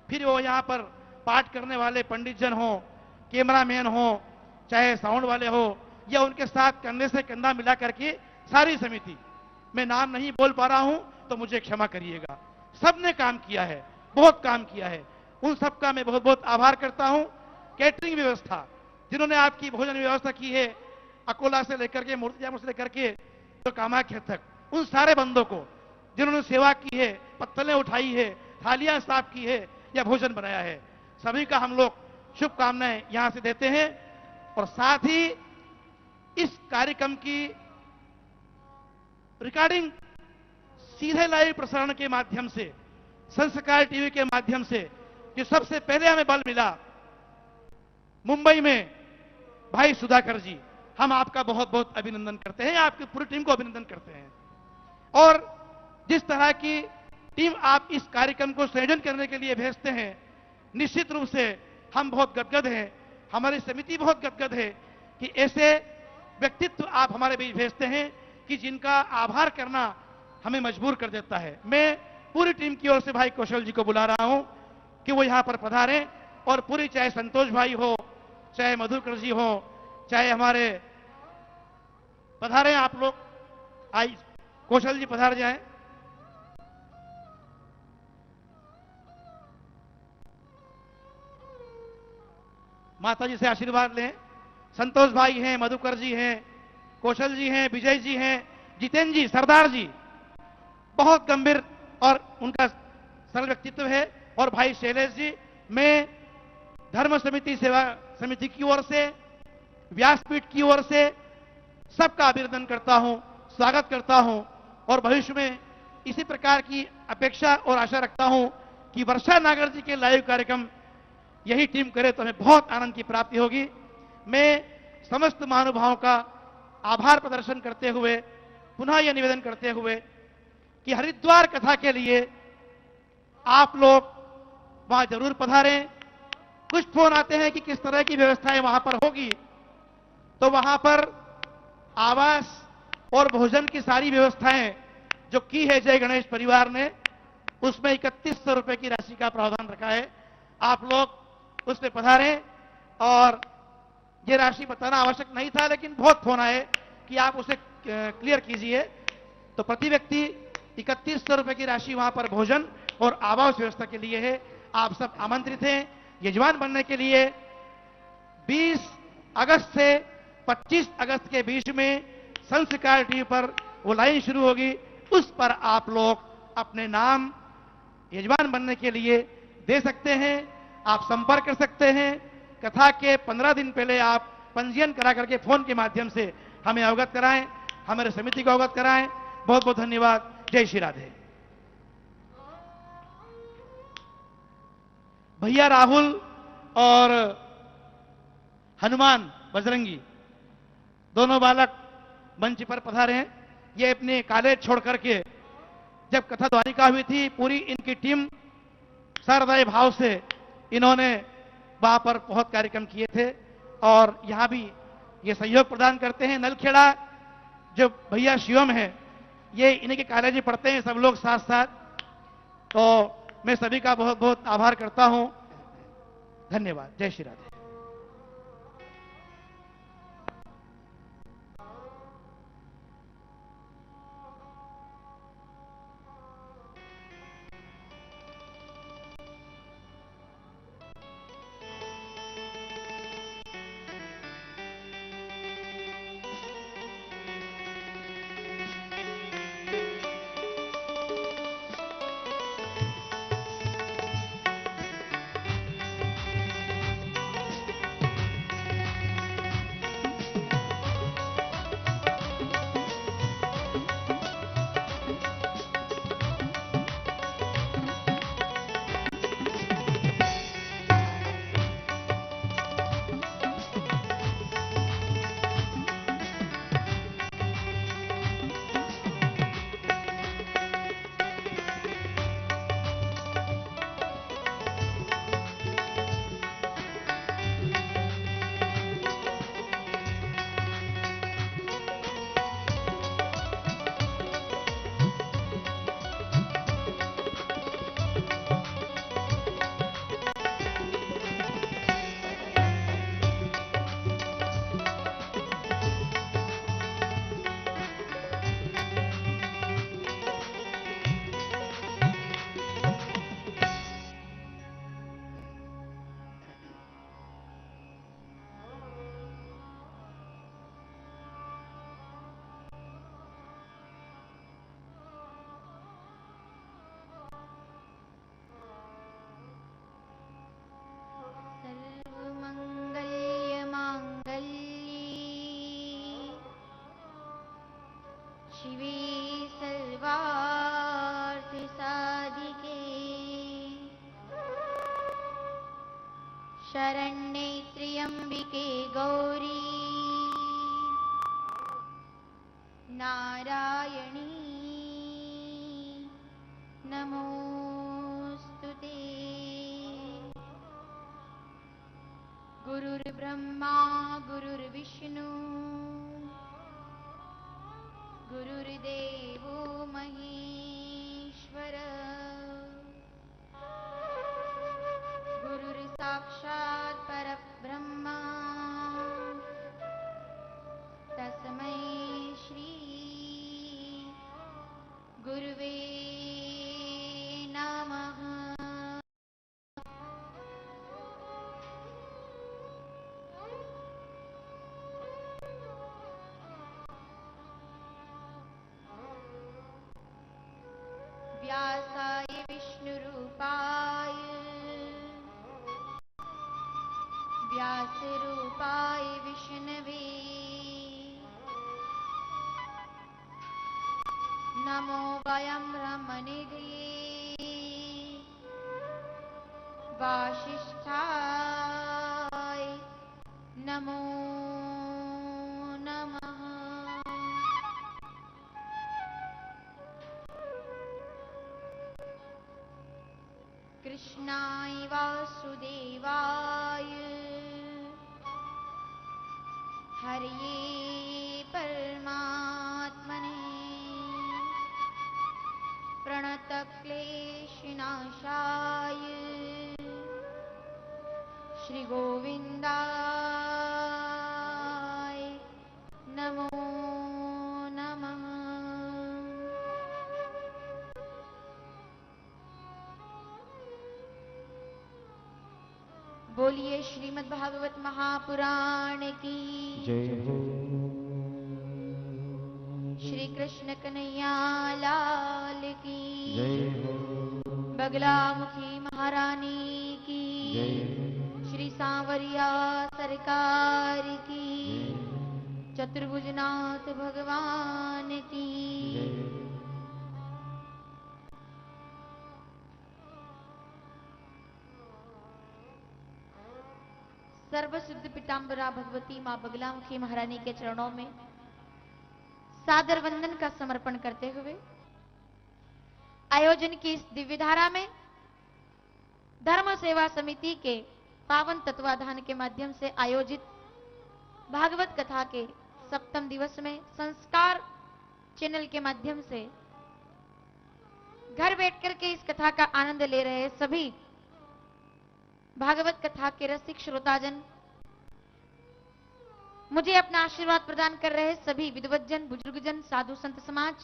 फिर वो यहाँ पर पाठ करने वाले पंडित जन हो, कैमरामैन हो, चाहे साउंड वाले हो, या उनके साथ कंधे से कंधा मिला करके सारी समिति, मैं नाम नहीं बोल पा रहा हूं तो मुझे क्षमा करिएगा। सबने काम किया है, बहुत काम किया है। उन सबका मैं बहुत बहुत आभार करता हूं। कैटरिंग व्यवस्था, जिन्होंने आपकी भोजन व्यवस्था की है, अकोला से लेकर के मूर्तिजापुर से लेकर के तो कामाख्या तक, उन सारे बंदों को जिन्होंने सेवा की है, पत्तलें उठाई है, थालियां साफ की है या भोजन बनाया है, सभी का हम लोग शुभकामनाएं यहां से देते हैं। और साथ ही इस कार्यक्रम की रिकॉर्डिंग सीधे लाइव प्रसारण के माध्यम से, संस्कार टीवी के माध्यम से, जो सबसे पहले हमें बल मिला मुंबई में भाई सुधाकर जी, हम आपका बहुत बहुत अभिनंदन करते हैं, आपकी पूरी टीम को अभिनंदन करते हैं। और जिस तरह की टीम आप इस कार्यक्रम को संयोजन करने के लिए भेजते हैं, निश्चित रूप से हम बहुत गदगद हैं, हमारी समिति बहुत गदगद है कि ऐसे व्यक्तित्व आप हमारे बीच भेजते हैं कि जिनका आभार करना हमें मजबूर कर देता है। मैं पूरी टीम की ओर से भाई कौशल जी को बुला रहा हूं कि वो यहां पर पधारें और पूरी, चाहे संतोष भाई हो, चाहे मधुकर जी हो, चाहे हमारे, पधारें आप लोग। आई कौशल जी पधार जाएं। माता जी से आशीर्वाद लें। संतोष भाई हैं, मधुकर जी हैं, कौशल जी हैं, विजय जी हैं, जितेंद्र जी, सरदार जी, बहुत गंभीर और उनका सरल व्यक्तित्व है। और भाई शैलेश जी, मैं धर्म समिति सेवा समिति की ओर से, व्यासपीठ की ओर से सबका अभिनंदन करता हूं, स्वागत करता हूं और भविष्य में इसी प्रकार की अपेक्षा और आशा रखता हूं कि वर्षा नागर जी के लाइव कार्यक्रम यही टीम करे तो हमें बहुत आनंद की प्राप्ति होगी। मैं समस्त महानुभावों का आभार प्रदर्शन करते हुए पुनः यह निवेदन करते हुए कि हरिद्वार कथा के लिए आप लोग वहां जरूर पधारें। कुछ फोन आते हैं कि किस तरह की व्यवस्थाएं वहां पर होगी, तो वहां पर आवास और भोजन की सारी व्यवस्थाएं जो की है जय गणेश परिवार ने, उसमें 3100 रुपए की राशि का प्रावधान रखा है। आप लोग उसमें पधारें। और ये राशि बताना आवश्यक नहीं था, लेकिन बहुत फोन आए कि आप उसे क्लियर कीजिए। तो प्रति व्यक्ति 3100 रुपए की राशि वहां पर भोजन और आवास व्यवस्था के लिए है। आप सब आमंत्रित हैं यजमान बनने के लिए। 20 अगस्त से 25 अगस्त के बीच में संस्कार टीवी पर वो लाइन शुरू होगी, उस पर आप लोग अपने नाम यजमान बनने के लिए दे सकते हैं। आप संपर्क कर सकते हैं। कथा के 15 दिन पहले आप पंजीयन करा करके फोन के माध्यम से हमें अवगत कराएं, हमारे समिति को अवगत कराएं। बहुत बहुत धन्यवाद। जय श्री राधे। भैया राहुल और हनुमान बजरंगी दोनों बालक मंच पर पधारे हैं। ये अपने कॉलेज छोड़ करके, जब कथा द्वारिका हुई थी, पूरी इनकी टीम सहृदय भाव से इन्होंने वहां पर बहुत कार्यक्रम किए थे और यहां भी ये सहयोग प्रदान करते हैं। नलखेड़ा जो भैया शिवम है, ये इन्हीं के कॉलेज में पढ़ते हैं, सब लोग साथ साथ। तो मैं सभी का बहुत बहुत आभार करता हूं। धन्यवाद। जय श्री राधे। शिवे सर्वार्थ साधिके शरण्ये त्र्यंबिके गौरी नारायणी नमोस्तुते। गुरुर्ब्रह्मा गुरुर्विष्णु गुरुर्देवो महेश्वर गुरुर्साक्षात् परब्रह्मा तस्मै श्री गुरुवे नमः। व्यासाय विष्णुरूपाय व्यासरूपाय विष्णवे नमो वयं ब्रह्मनिधये वासिष्ठाय नमो नमः। कृष्णाय वासुदेवाय हरये परमात्मने प्रणतक्लेशनाशाय श्रीगोविन्दाय नमो नमः। बोलिए श्रीमद् भागवत महापुराण की जय हो। श्री कृष्ण कन्हैया लाल की जय हो। बगला मुखी महारानी की जय हो। श्री सांवरिया सरकार की चतुर्भुजनाथ भगवान की जय हो। सर्वसिद्ध पिताम्बरा भगवती माँ बगलामुखी महारानी के चरणों में सादर वंदन का समर्पण करते हुए आयोजन की इस दिव्य धारा में धर्म सेवा समिति के पावन तत्वाधान के माध्यम से आयोजित भागवत कथा के सप्तम दिवस में संस्कार चैनल के माध्यम से घर बैठकर के इस कथा का आनंद ले रहे सभी भागवत कथा के रसिक श्रोताजन, मुझे अपना आशीर्वाद प्रदान कर रहे सभी विद्वज्जन, बुजुर्गजन, साधु संत समाज,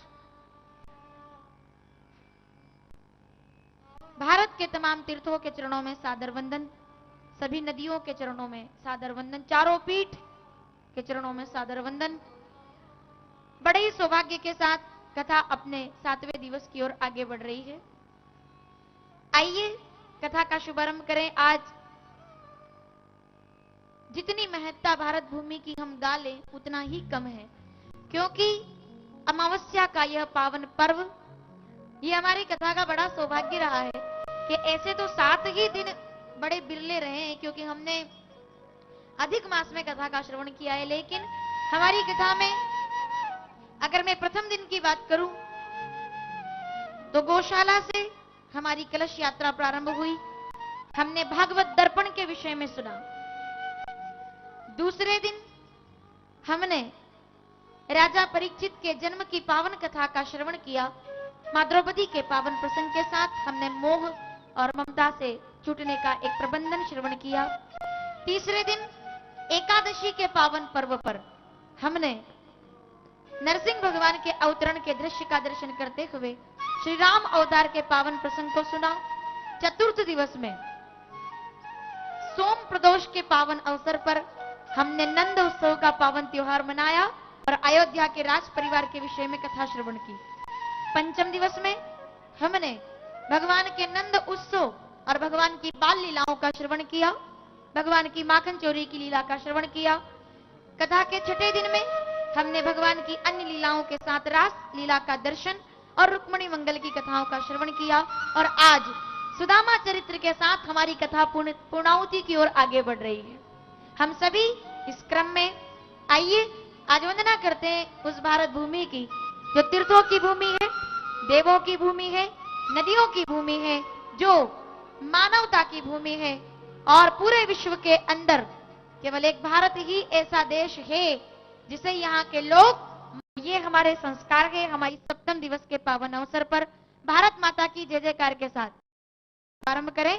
भारत के तमाम तीर्थों के चरणों में सादर वंदन, सभी नदियों के चरणों में सादर वंदन, चारों पीठ के चरणों में सादर वंदन। बड़े ही सौभाग्य के साथ कथा अपने 7वें दिवस की ओर आगे बढ़ रही है। आइए कथा का शुभारंभ करें। आज जितनी महत्ता भारत भूमि की हम गा लें उतना ही कम है, क्योंकि अमावस्या का यह पावन पर्व, ये हमारी कथा का बड़ा सौभाग्य रहा है कि ऐसे तो 7 ही दिन बड़े बिरले रहे हैं, क्योंकि हमने अधिक मास में कथा का श्रवण किया है। लेकिन हमारी कथा में अगर मैं प्रथम दिन की बात करूं तो गौशाला से हमारी कलश यात्रा प्रारंभ हुई। हमने भागवत दर्पण के विषय में सुना। दूसरे दिन हमने राजा परीक्षित के जन्म की पावन कथा का श्रवण किया। मां द्रौपदी के पावन प्रसंग के साथ हमने मोह और ममता से छूटने का एक प्रबंधन श्रवण किया। तीसरे दिन एकादशी के पावन पर्व पर हमने नरसिंह भगवान के अवतरण के दृश्य का दर्शन करते हुए श्री राम अवतार के पावन प्रसंग को सुना। चतुर्थ दिवस में सोम प्रदोष के पावन अवसर पर हमने नंद उत्सव का पावन त्योहार मनाया और अयोध्या के राज परिवार के विषय में कथा श्रवण की। पंचम दिवस में हमने भगवान के नंद उत्सव और भगवान की बाल लीलाओं का श्रवण किया, भगवान की माखन चोरी की लीला का श्रवण किया। कथा के छठे दिन में हमने भगवान की अन्य लीलाओं के साथ रास लीला का दर्शन और रुक्मणी मंगल की कथाओं का श्रवण किया। और आज सुदामा चरित्र के साथ हमारी कथा पूर्णाहुति की ओर आगे बढ़ रही है। हम सभी इस क्रम में आइए आज वंदना करते हैं उस भारत भूमि की जो तीर्थों की भूमि है, देवों की भूमि है, नदियों की भूमि है, जो मानवता की भूमि है और पूरे विश्व के अंदर केवल एक भारत ही ऐसा देश है जिसे यहाँ के लोग, ये हमारे संस्कार है, हमारी सप्तम दिवस के पावन अवसर पर भारत माता की जय जयकार के साथ प्रारंभ करें।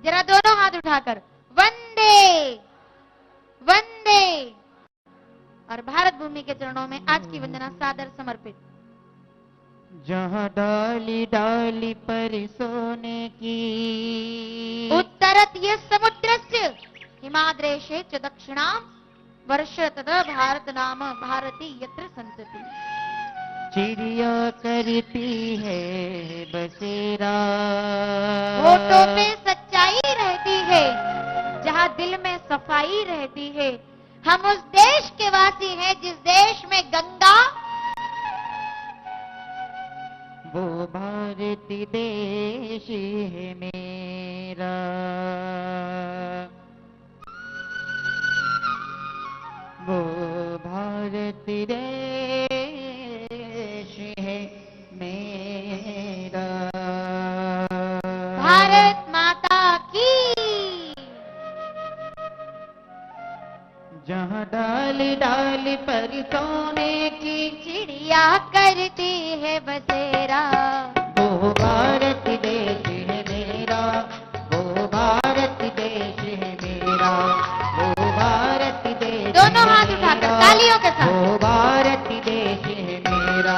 जरा दोनों हाथ उठाकर वंदे वंदे, और भारत भूमि के चरणों में आज की वंदना सादर समर्पित। जहाँ डाली डाली पर सोने की, उत्तरत ये समुद्रस्य हिमाद्रेशे च दक्षिणाम वर्ष तदा भारत नाम भारती यत्र संतति। चिड़िया करती है बसेरा, होठों पे सच्चाई रहती है, जहाँ दिल में सफाई रहती है। हम उस देश के वासी हैं जिस देश में गंगा, वो भारती देश है मेरा। वो भारती देश है मेरा। भारत माता की। जहाँ डाली डाली पर सोने की, चिड़िया करती है बसेरा। वो भारत देश है मेरा, वो भारत देश है मेरा, वो भारत देश। दोनों हाथ उठाकर तालियों के साथ। वो भारत देश है मेरा।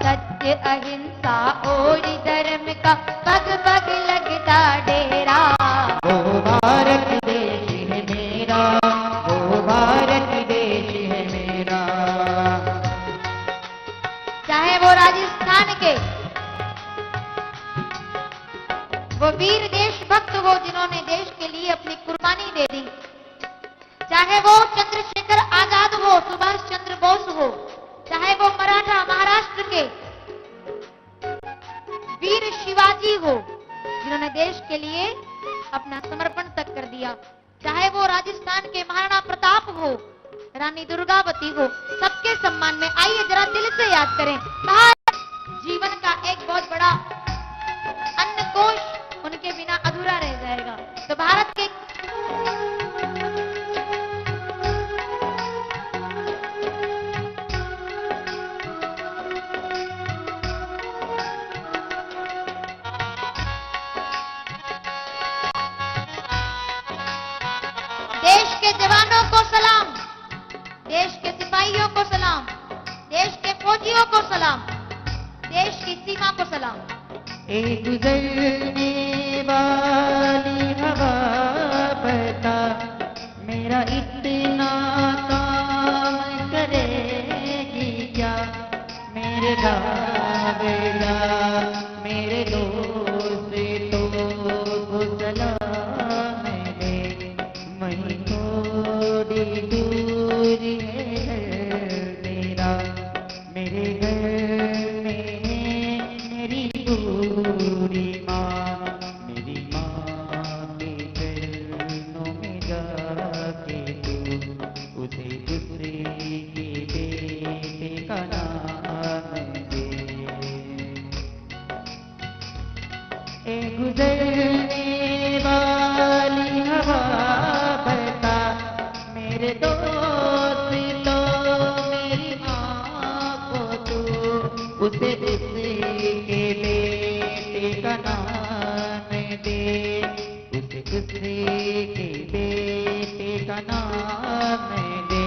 सत्य अहिंसा और धर्म का पग पग लगता डेरा। वो भारत देश है मेरा, वो भारत देश है मेरा। चाहे वो राजस्थान के वो वीर देशभक्त हो जिन्होंने देश के लिए अपनी कुर्बानी दे दी, चाहे वो चंद्रशेखर आजाद हो, सुभाष चंद्र बोस हो, चाहे वो मराठा महाराष्ट्र के वीर शिवाजी हो जिन्होंने देश के लिए अपना समर्पण तक कर दिया, चाहे वो राजस्थान के महाराणा प्रताप हो, रानी दुर्गावती हो, सबके सम्मान में आइए जरा दिल से याद करें। भारत जीवन का एक बहुत बड़ा अन्न कोश उनके बिना अधूरा रह जाएगा। तो भारत के देश के जवानों को सलाम, देश के सिपाहियों को सलाम, देश के फौजियों को सलाम, देश की सीमा को सलाम। एक गुजरने वाली हवा बता, मेरा इतना काम करेगी क्या। मेरे गावेला मेरे दोस्त तो सलाम दे, वहीं थोड़ी दूर है मेरा। मेरे घर में मेरी पूरी माँ, मेरी माँ के चरणों में जाके तू उसे दूसरे के बेटे का नाम दे। ए गुजरने वाली हवा बता, मेरे दोस्त तो मेरी माँ को तू उसे दूसरे के बेटे का नाम दे, उसे दूसरे के बेटे का नाम दे।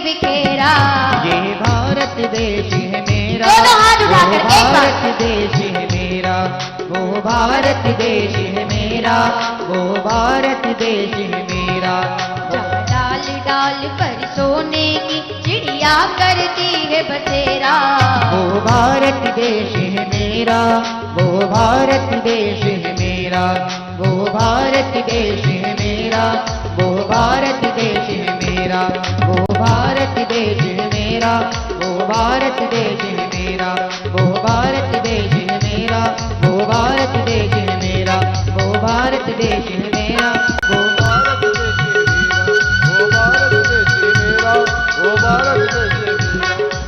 बिखेरा। ये भारत देश है मेरा, दोनों हाथ उठाकर वो एक बार। भारत देश है मेरा, वो भारत देश है मेरा, वो भारत देश है मेरा। डाल डाल पर सोने की चिड़िया करती है बसेरा। वो भारत देश है मेरा, वो भारत देश है मेरा, वो भारत देश है मेरा, वो भारत देश है मेरा, वो भारत देश है मेरा, वो भारत देश है मेरा, वो भारत देश है मेरा, वो भारत देश है मेरा, वो भारत देश है मेरा, वो भारत देश है मेरा, वो भारत देश है मेरा, वो भारत देश है मेरा।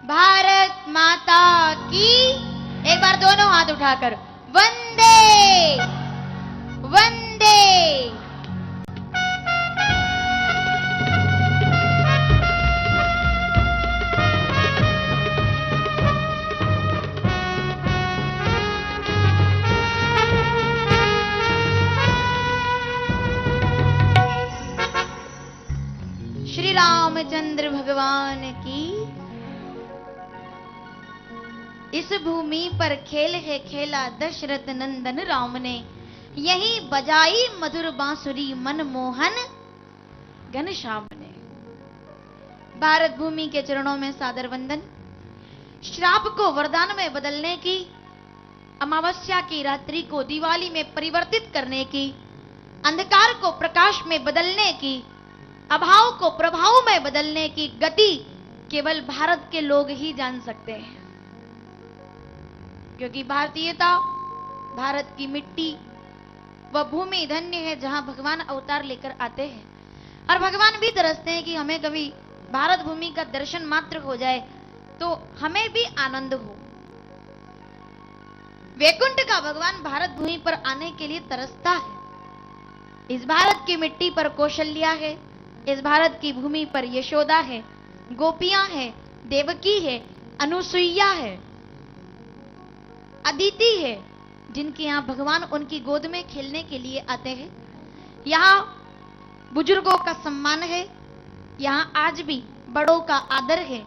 भारत माता की, एक बार दोनों हाथ उठाकर वंदे वंदे। श्री रामचंद्र भगवान की। इस भूमि पर खेल है खेला दशरथ नंदन राम ने, यही बजाई मधुर बांसुरी मनमोहन घनश्याम ने। भारत भूमि के चरणों में सादर वंदन। श्राप को वरदान में बदलने की, अमावस्या की रात्रि को दिवाली में परिवर्तित करने की, अंधकार को प्रकाश में बदलने की, अभाव को प्रभाव में बदलने की गति केवल भारत के लोग ही जान सकते हैं। क्योंकि भारतीयता, भारत की मिट्टी, वह भूमि धन्य है जहां भगवान अवतार लेकर आते हैं। और भगवान भी तरसते हैं कि हमें कभी भारत भूमि का दर्शन मात्र हो जाए तो हमें भी आनंद हो। वैकुंठ का भगवान भारत भूमि पर आने के लिए तरसता है। इस भारत की मिट्टी पर कौशल्या है, इस भारत की भूमि पर यशोदा है, गोपियां है, देवकी है, अनुसुईया है, अदिति है, जिनके यहां भगवान उनकी गोद में खेलने के लिए आते हैं। यहां बुजुर्गों का सम्मान है, यहां आज भी बड़ों का आदर है,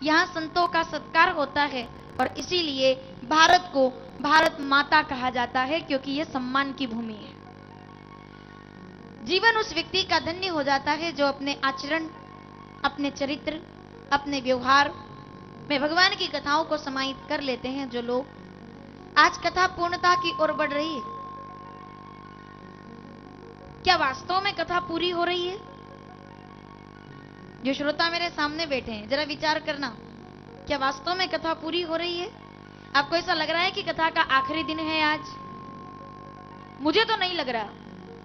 यहां संतों का सत्कार होता है और इसीलिए भारत को भारत माता कहा जाता है, क्योंकि यह सम्मान की भूमि है। जीवन उस व्यक्ति का धन्य हो जाता है जो अपने आचरण, अपने चरित्र, अपने व्यवहार में भगवान की कथाओं को समाहित कर लेते हैं। जो लोग आज कथा पूर्णता की ओर बढ़ रही है, क्या वास्तव में कथा पूरी हो रही है? जो श्रोता मेरे सामने बैठे हैं, जरा विचार करना, क्या वास्तव में कथा पूरी हो रही है? आपको ऐसा लग रहा है कि कथा का आखिरी दिन है आज? मुझे तो नहीं लग रहा,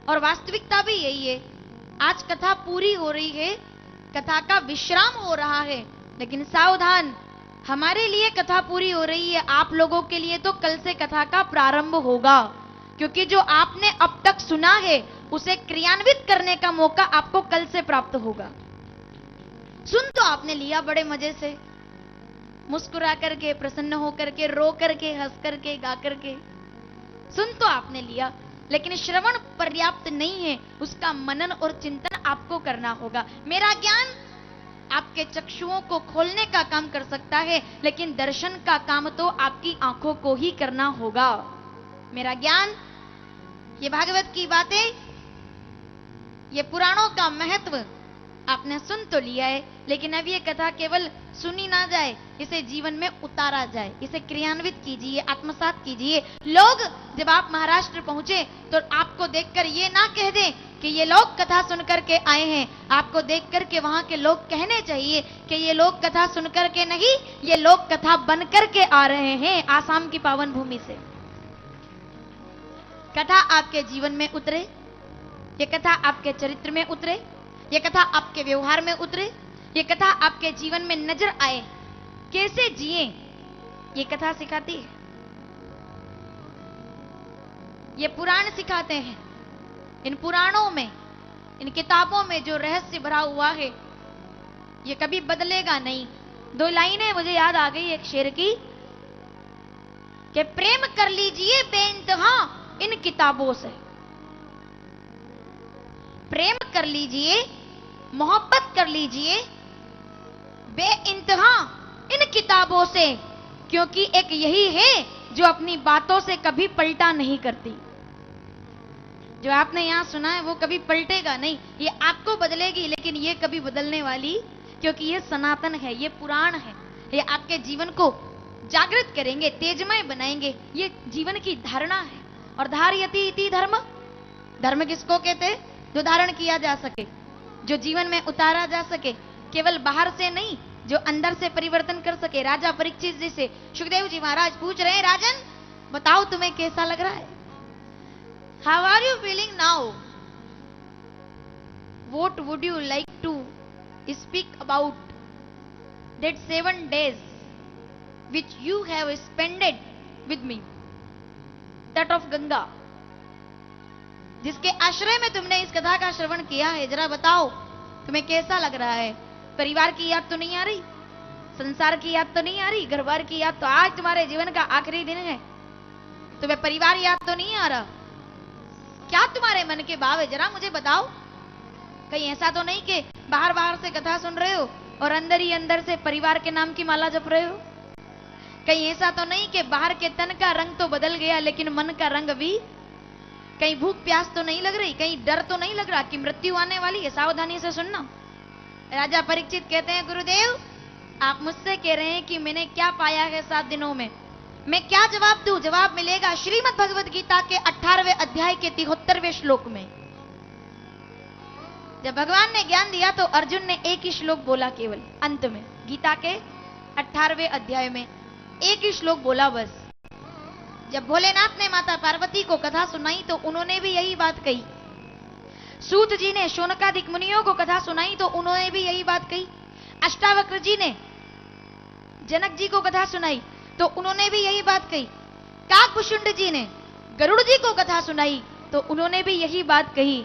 और वास्तविकता भी यही है। आज कथा पूरी हो रही है, कथा का विश्राम हो रहा है, लेकिन सावधान, हमारे लिए कथा पूरी हो रही है, आप लोगों के लिए तो कल से कथा का प्रारंभ होगा। क्योंकि जो आपने अब तक सुना है उसे क्रियान्वित करने का मौका आपको कल से प्राप्त होगा। सुन तो आपने लिया बड़े मजे से, मुस्कुरा करके, प्रसन्न होकर के, रो करके, हंस करके, गा करके, सुन तो आपने लिया, लेकिन श्रवण पर्याप्त नहीं है, उसका मनन और चिंतन आपको करना होगा। मेरा ज्ञान आपके चक्षुओं को खोलने का काम कर सकता है, लेकिन दर्शन का काम तो आपकी आंखों को ही करना होगा। मेरा ज्ञान, ये भागवत की बातें, ये पुराणों का महत्व आपने सुन तो लिया है, लेकिन अब ये कथा केवल सुनी ना जाए, इसे जीवन में उतारा जाए, इसे क्रियान्वित कीजिए, आत्मसात कीजिए। लोग जब आप महाराष्ट्र पहुंचे तो आपको देखकर ये ना कह दें कि ये लोग कथा सुनकर के आए हैं, आपको देखकर के वहां के लोग कहने चाहिए कि ये लोग कथा सुनकर के नहीं, ये लोग कथा बनकर के आ रहे हैं आसाम की पावन भूमि से। कथा आपके जीवन में उतरे, ये कथा आपके चरित्र में उतरे, ये कथा आपके व्यवहार में उतरे, ये कथा आपके जीवन में नजर आए, कैसे जिए ये कथा सिखाती है। ये पुराण सिखाते हैं। इन पुराणों में इन किताबों में जो रहस्य भरा हुआ है ये कभी बदलेगा नहीं। दो लाइनें मुझे याद आ गई एक शेर की कि प्रेम कर लीजिए बेइंतहा इन किताबों से, प्रेम कर लीजिए, मोहब्बत कर लीजिए बेइंतहा इन किताबों से, क्योंकि एक यही है जो अपनी बातों से कभी पलटा नहीं करती। जो आपने यहां सुना है वो कभी पलटेगा नहीं, ये आपको बदलेगी लेकिन ये कभी बदलने वाली, क्योंकि ये सनातन है, ये पुराण है, ये आपके जीवन को जागृत करेंगे, तेजमय बनाएंगे। ये जीवन की धारणा है। और धारयति इति धर्म, धर्म किसको कहते हैं? जो धारण किया जा सके, जो जीवन में उतारा जा सके, केवल बाहर से नहीं, जो अंदर से परिवर्तन कर सके। राजा परीक्षित जी से सुखदेव जी महाराज पूछ रहे हैं, राजन बताओ तुम्हें कैसा लग रहा है? How are you feeling now? What would you like to speak about that 7 days which you have spent with me, that of Ganga, जिसके आश्रय में तुमने इस कथा का श्रवण किया है। जरा बताओ तुम्हें कैसा लग रहा है? परिवार की याद तो नहीं आ रही? संसार की याद तो नहीं आ रही? घर बार की याद तो, आज तुम्हारे जीवन का आखिरी दिन है, तुम्हें परिवार याद तो नहीं आ रहा? क्या तुम्हारे मन के भाव है? जरा मुझे बताओ। कहीं ऐसा तो नहीं कि बाहर बाहर से कथा सुन रहे हो और अंदर ही अंदर से परिवार के नाम की माला जप रहे हो? कहीं ऐसा तो नहीं कि बाहर के तन का रंग तो बदल गया लेकिन मन का रंग भी? कहीं भूख प्यास तो नहीं लग रही? कहीं डर तो नहीं लग रहा कि मृत्यु आने वाली है? सावधानी से सुनना। राजा परीक्षित कहते हैं, गुरुदेव आप मुझसे कह रहे हैं कि मैंने क्या पाया है 7 दिनों में, मैं क्या जवाब दूं? जवाब मिलेगा श्रीमद् भगवद गीता के 18वें अध्याय के 73वें श्लोक में। जब भगवान ने ज्ञान दिया तो अर्जुन ने एक ही श्लोक बोला, केवल अंत में गीता के 18वें अध्याय में एक ही श्लोक बोला बस। जब भोलेनाथ ने माता पार्वती को कथा सुनाई तो उन्होंने भी यही बात कही। सूत जी ने शौनकादिक मुनियों को कथा सुनाई तो उन्होंने भी यही बात कही। अष्टावक्र जी ने जनक जी को कथा सुनाई तो उन्होंने भी यही बात कही। काकभूषुंड जी ने गरुड़ जी को कथा सुनाई तो उन्होंने भी यही बात कही।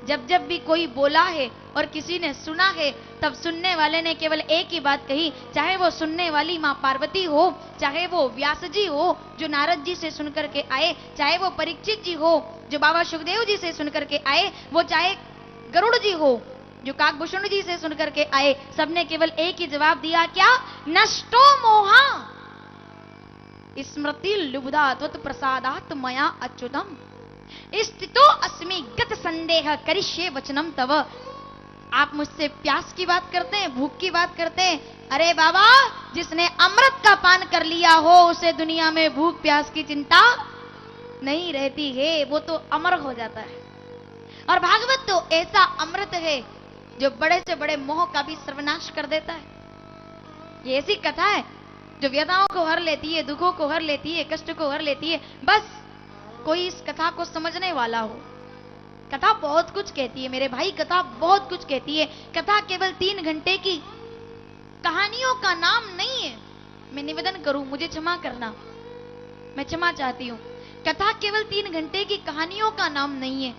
जब जब भी कोई बोला है और किसी ने सुना है तब सुनने वाले ने केवल एक ही बात कही, चाहे वो सुनने वाली मां पार्वती हो, चाहे वो व्यास जी हो जो नारद जी से सुनकर के आए, चाहे वो परीक्षित जी हो जो बाबा सुखदेव जी से सुनकर के आए, वो चाहे गरुड़ जी हो जो काकभूषुंड जी से सुनकर के आए, सबने केवल एक ही जवाब दिया, क्या? नष्टो मोहा स्मृति लुब्धा त्वत् प्रसादात् मया अच्युतम स्थितो अस्मि गत संदेह करिष्ये वचनम तव। आप मुझसे प्यास की बात करते हैं, भूख की बात करते हैं। अरे बाबा, जिसने अमृत का पान कर लिया हो उसे दुनिया में भूख प्यास की चिंता नहीं रहती है, वो तो अमर हो जाता है। और भागवत तो ऐसा अमृत है जो बड़े से बड़े मोह का भी सर्वनाश कर देता है। ये ऐसी कथा है जो व्यथाओं को हर लेती है, दुखों को हर लेती है, कष्ट को हर लेती है। बस कोई इस कथा को समझने वाला हो। कथा बहुत कुछ कहती है मेरे भाई, कथा बहुत कुछ कहती है। कथा केवल 3 घंटे की कहानियों का नाम नहीं है। मैं निवेदन करूं, मुझे क्षमा करना, मैं क्षमा चाहती हूं। कथा केवल 3 घंटे की कहानियों का नाम नहीं है।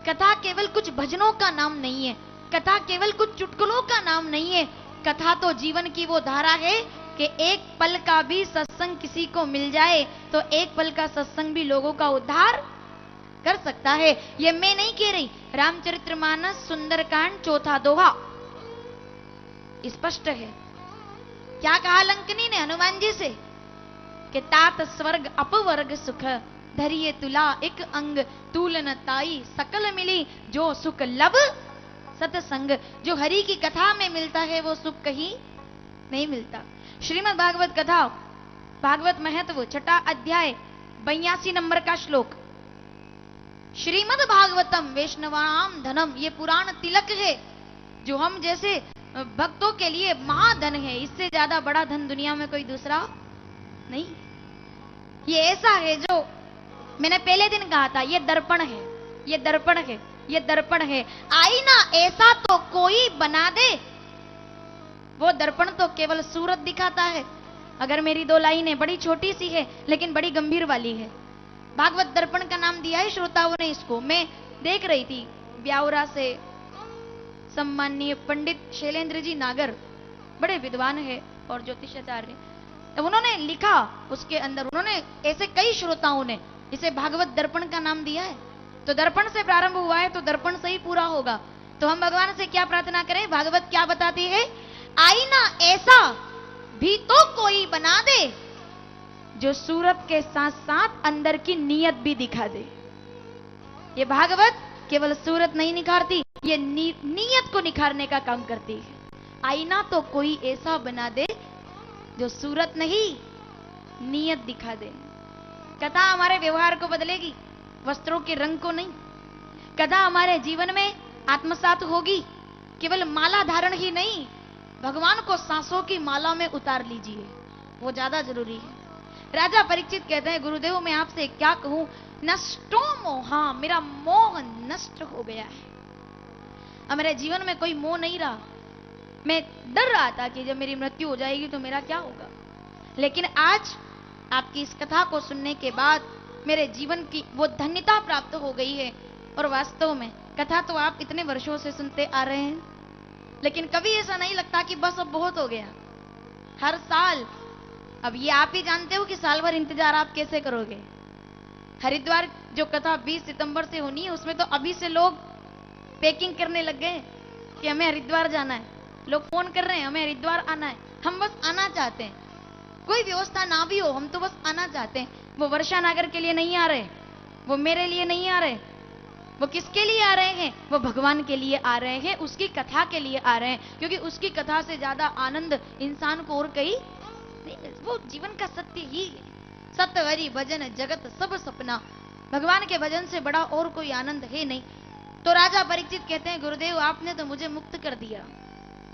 कथा केवल कुछ भजनों का नाम नहीं है। कथा केवल कुछ चुटकुलों का नाम नहीं है। कथा तो जीवन की वो धारा है कि एक पल का भी सत्संग किसी को मिल जाए तो एक पल का सत्संग भी लोगों का उद्धार कर सकता है। ये मैं नहीं कह रही, रामचरितमानस सुंदरकांड 4था दोहा स्पष्ट है। क्या कहा लंकनी ने हनुमान जी से कि तात स्वर्ग अपवर्ग सुख धरिए तुला एक अंग तूलन ताई सकल मिली जो सुख लब सतसंग। जो हरि की कथा में मिलता है वो सुख कहीं नहीं मिलता। श्रीमद् भागवत कथा, भागवत महत्व 6ठा अध्याय 82 नंबर का श्लोक। श्रीमद् भागवतम वैष्णवानाम धनम, ये पुराण तिलक है जो हम जैसे भक्तों के लिए महाधन है। इससे ज्यादा बड़ा धन दुनिया में कोई दूसरा नहीं। ये ऐसा है जो मैंने पहले दिन कहा था, ये दर्पण है, ये दर्पण है, ये दर्पण है। आईना ऐसा तो कोई बना दे, वो दर्पण तो केवल सूरत दिखाता है। अगर मेरी 2 लाइनें बड़ी छोटी सी है लेकिन बड़ी गंभीर वाली है। भागवत दर्पण का नाम दिया है श्रोताओं ने इसको। मैं देख रही थी ब्यावरा से सम्माननीय पंडित शैलेंद्र जी नागर, बड़े विद्वान है और ज्योतिषाचार्य। तब उन्होंने लिखा, उसके अंदर उन्होंने ऐसे कई श्रोताओं ने इसे भागवत दर्पण का नाम दिया है। तो दर्पण से प्रारंभ हुआ है तो दर्पण से ही पूरा होगा। तो हम भगवान से क्या प्रार्थना करें? भागवत क्या बताती है? आईना ऐसा भी तो कोई बना दे जो सूरत के साथ साथ अंदर की नीयत भी दिखा दे। ये भागवत केवल सूरत नहीं निखारती, ये नीयत को निखारने का काम करती है। आईना तो कोई ऐसा बना दे जो सूरत नहीं नीयत दिखा दे। कथा हमारे व्यवहार को बदलेगी, वस्त्रों के रंग को नहीं। कथा हमारे जीवन में आत्मसात होगी, केवल माला धारण ही नहीं, भगवान को सांसों की माला में उतार लीजिए, वो ज्यादा जरूरी है। राजा परीक्षित कहते हैं, गुरुदेव मैं आपसे क्या कहूं, नष्टो मोहा, मेरा मोह नष्ट हो गया है। अब मेरे जीवन में कोई मोह नहीं रहा। मैं डर रहा था कि जब मेरी मृत्यु हो जाएगी तो मेरा क्या होगा, लेकिन आज आपकी इस कथा को सुनने के बाद मेरे जीवन की वो धन्यता प्राप्त हो गई है। और वास्तव में कथा तो आप इतने वर्षों से सुनते आ रहे हैं, लेकिन कभी ऐसा नहीं लगता कि बस अब बहुत हो गया। हर साल, अब ये आप ही जानते हो कि साल भर इंतजार आप कैसे करोगे। हरिद्वार जो कथा 20 सितंबर से होनी है, उसमें तो अभी से लोग पैकिंग करने लग गए कि हमें हरिद्वार जाना है। लोग फोन कर रहे हैं, हमें हरिद्वार आना है। हम बस आना चाहते हैं, कोई व्यवस्था ना भी हो, हम तो बस आना चाहते हैं। वो वर्षा नागर के लिए नहीं आ रहे, वो मेरे लिए नहीं आ रहे, वो किसके लिए आ रहे हैं? वो भगवान के लिए आ रहे हैं, उसकी कथा के लिए आ रहे हैं, क्योंकि उसकी कथा से ज्यादा आनंद इंसान को और कहीं नहीं। वो जीवन का सत्य ही है। सत्यवरी भजन जगत सब सपना, भगवान के भजन से बड़ा और कोई आनंद है नहीं। तो राजा परीक्षित कहते हैं, गुरुदेव आपने तो मुझे मुक्त कर दिया,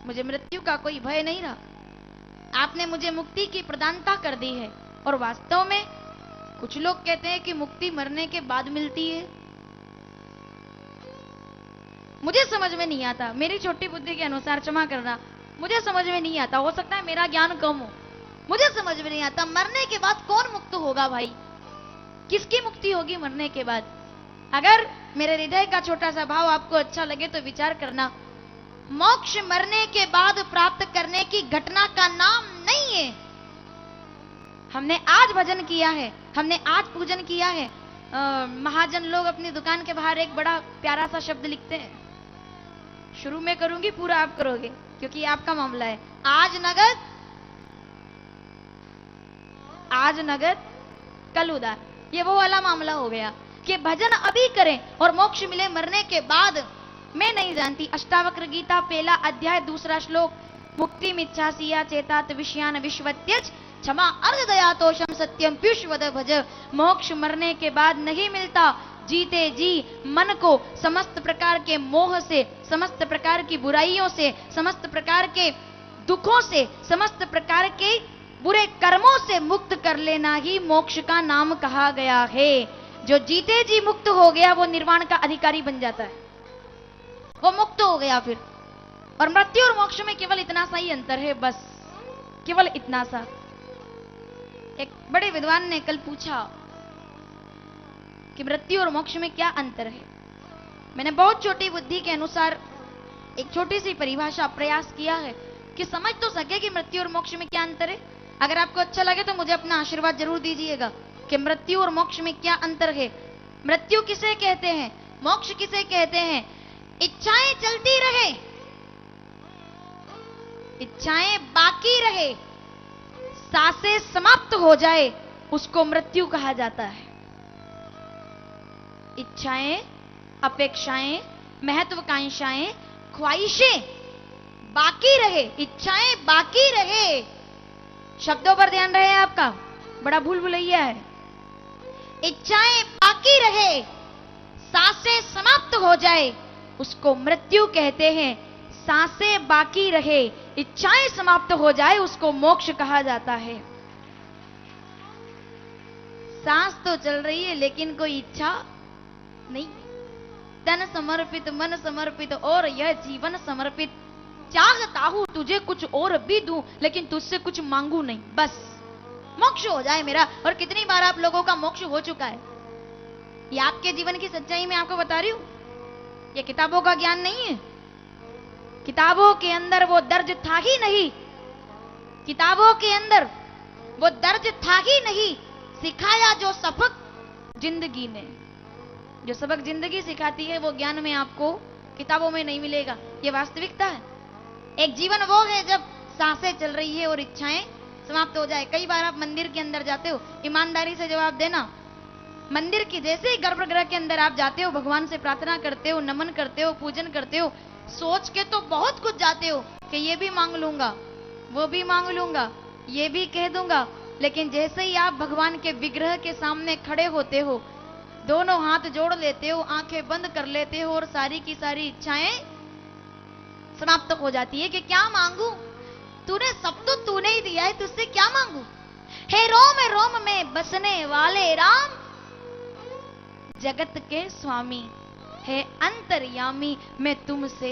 मुझे मृत्यु का कोई भय नहीं रहा, आपने मुझे मुक्ति की प्रदानता कर दी है। और वास्तव में कुछ लोग कहते हैं कि मुक्ति मरने के बाद मिलती है। मुझे समझ में नहीं आता, मेरी छोटी बुद्धि के अनुसार, क्षमा करना, मुझे समझ में नहीं आता, हो सकता है मेरा ज्ञान कम हो, मुझे समझ में नहीं आता मरने के बाद कौन मुक्त होगा भाई, किसकी मुक्ति होगी मरने के बाद। अगर मेरे हृदय का छोटा सा भाव आपको अच्छा लगे तो विचार करना, मोक्ष मरने के बाद प्राप्त करने की घटना का नाम नहीं है। हमने आज भजन किया है, हमने आज पूजन किया है। महाजन लोग अपनी दुकान के बाहर एक बड़ा प्यारा सा शब्द लिखते हैं, शुरू में करूंगी, पूरा आप करोगे क्योंकि आपका मामला है। आज नगद, आज नगद कल उदार, ये वो वाला मामला हो गया कि भजन अभी करें और मोक्ष मिले मरने के बाद। मैं नहीं जानती, अष्टावक्र गीता पहला अध्याय दूसरा श्लोक, मुक्ति मिच्छासिया चेतात विषयान विश्वत्यज क्षमा अर्ध दया तोषम सत्यम पीयूषवद भज। मोक्ष मरने के बाद नहीं मिलता, जीते जी मन को समस्त प्रकार के मोह से, समस्त प्रकार की बुराइयों से, समस्त प्रकार के दुखों से, समस्त प्रकार के बुरे कर्मों से मुक्त कर लेना ही मोक्ष का नाम कहा गया है। जो जीते जी मुक्त हो गया वो निर्वाण का अधिकारी बन जाता है, वो मुक्त हो गया फिर। और मृत्यु और मोक्ष में केवल इतना सा ही अंतर है, बस केवल इतना सा। एक बड़े विद्वान ने कल पूछा कि मृत्यु और मोक्ष में क्या अंतर है। मैंने बहुत छोटी बुद्धि के अनुसार एक छोटी सी परिभाषा प्रयास किया है कि समझ तो सके कि मृत्यु और मोक्ष में क्या अंतर है। अगर आपको अच्छा लगे तो मुझे अपना आशीर्वाद जरूर दीजिएगा कि मृत्यु और मोक्ष में क्या अंतर है। मृत्यु किसे कहते हैं, मोक्ष किसे कहते हैं? इच्छाएं चलती रहे, इच्छाएं बाकी रहे, सांसें समाप्त हो जाए, उसको मृत्यु कहा जाता है। इच्छाएं, अपेक्षाएं, महत्वाकांक्षाएं, ख्वाहिशें बाकी रहे, इच्छाएं बाकी रहे। शब्दों पर ध्यान रहे आपका, बड़ा भूल भुलैया है। इच्छाएं बाकी रहे, सांसें समाप्त हो जाए, उसको मृत्यु कहते हैं। सांसें बाकी रहे, इच्छाएं समाप्त हो जाए, उसको मोक्ष कहा जाता है। सांस तो चल रही है लेकिन कोई इच्छा नहीं, तन समर्पित, मन समर्पित और यह जीवन समर्पित। चाहता हूं तुझे कुछ और भी दूं लेकिन तुझसे कुछ मांगू नहीं, बस मोक्ष हो जाए मेरा। और कितनी बार आप लोगों का मोक्ष हो चुका है, ये आपके जीवन की सच्चाई मैं आपको बता रही हूं, ये किताबों का ज्ञान नहीं है। किताबों के अंदर वो दर्ज था ही नहीं, किताबों के अंदर वो दर्ज था ही नहीं, सिखाया जो सबक जिंदगी ने। जो सबक जिंदगी सिखाती है वो ज्ञान में आपको किताबों में नहीं मिलेगा, ये वास्तविकता है। एक जीवन वो है जब सांसें चल रही है और इच्छाएं समाप्त हो जाए। कई बार आप मंदिर के अंदर जाते हो, ईमानदारी से जवाब देना, मंदिर की जैसे ही गर्भगृह के अंदर आप जाते हो, भगवान से प्रार्थना करते हो, नमन करते हो, पूजन करते हो, सोच के तो बहुत कुछ जाते हो कि ये भी मांग लूंगा, वो भी मांग लूंगा, ये भी कह दूंगा, लेकिन जैसे ही आप भगवान के विग्रह के सामने खड़े होते हो, दोनों हाथ जोड़ लेते हो, आंखें बंद कर लेते हो और सारी की सारी इच्छाएं समाप्त हो जाती है कि क्या मांगू, तूने सब तो तूने ही दिया है, तुझसे क्या मांगू। हे रोम रोम में बसने वाले राम, जगत के स्वामी, है अंतर्यामी, मैं तुमसे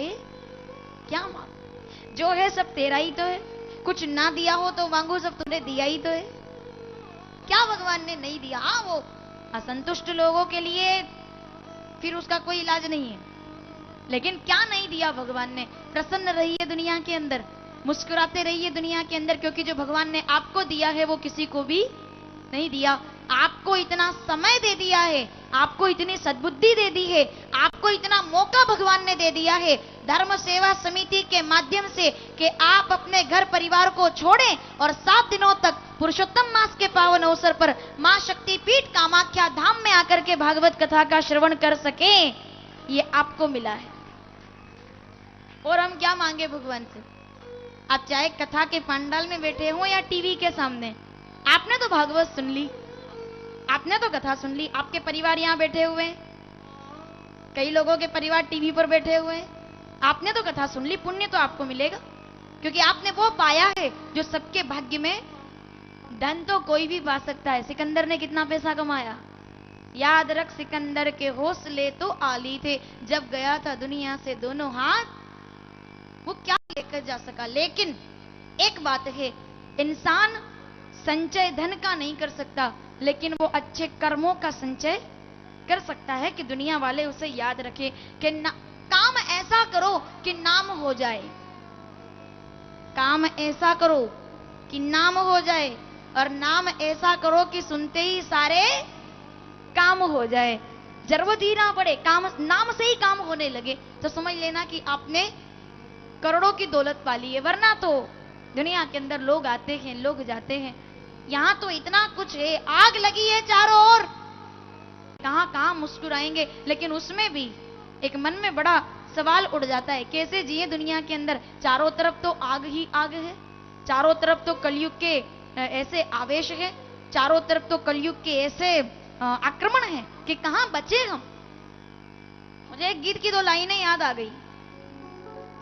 क्या मांगू। जो है सब तेरा ही तो है, कुछ ना दिया हो तो मांगू, सब तूने दिया ही तो है। क्या भगवान ने नहीं दिया। हाँ, वो असंतुष्ट लोगों के लिए फिर उसका कोई इलाज नहीं है, लेकिन क्या नहीं दिया भगवान ने। प्रसन्न रहिए दुनिया के अंदर, मुस्कुराते रहिए दुनिया के अंदर, क्योंकि जो भगवान ने आपको दिया है वो किसी को भी नहीं दिया। आपको इतना समय दे दिया है, आपको इतनी सद्बुद्धि दे दी है, आपको इतना मौका भगवान ने दे दिया है धर्म सेवा समिति के माध्यम से कि आप अपने घर परिवार को छोड़ें और 7 दिनों तक पुरुषोत्तम मास के पावन अवसर पर मां शक्तिपीठ कामाख्या धाम में आकर के भागवत कथा का श्रवण कर सकें। ये आपको मिला है। और हम क्या मांगे भगवान से। आप चाहे कथा के पंडाल में बैठे हो या टीवी के सामने, आपने तो भागवत सुन ली, आपने तो कथा सुन ली, आपके परिवार यहां बैठे हुए हैं, कई लोगों के परिवार टीवी पर बैठे हुए हैं, आपने तो कथा सुन ली, पुण्य तो आपको मिलेगा, क्योंकि आपने वो पाया है जो सबके भाग्य में। धन तो कोई भी पा सकता है। सिकंदर ने कितना पैसा कमाया, याद रख सिकंदर के हौसले तो आली थे, जब गया था दुनिया से दोनों हाथ, वो क्या लेकर जा सका। लेकिन एक बात है, इंसान संचय धन का नहीं कर सकता, लेकिन वो अच्छे कर्मों का संचय कर सकता है कि दुनिया वाले उसे याद रखें कि काम ऐसा करो कि नाम हो जाए, काम ऐसा करो कि नाम हो जाए, और नाम ऐसा करो कि सुनते ही सारे काम हो जाए। जरूरत ही ना पड़े, काम नाम से ही काम होने लगे तो समझ लेना कि आपने करोड़ों की दौलत पाली है। वरना तो दुनिया के अंदर लोग आते हैं, लोग जाते हैं, यहां तो इतना कुछ है, आग लगी है चारों ओर, कहां कहां मुस्कुराएंगे। लेकिन उसमें भी एक मन में बड़ा सवाल उठ जाता है, कैसे जिए दुनिया के अंदर। चारों तरफ तो आग ही आग है, चारों तरफ तो कलयुग के ऐसे आवेश है, चारों तरफ तो कलयुग के ऐसे आक्रमण है कि कहां बचे हम। मुझे एक गीत की 2 लाइनें याद आ गई,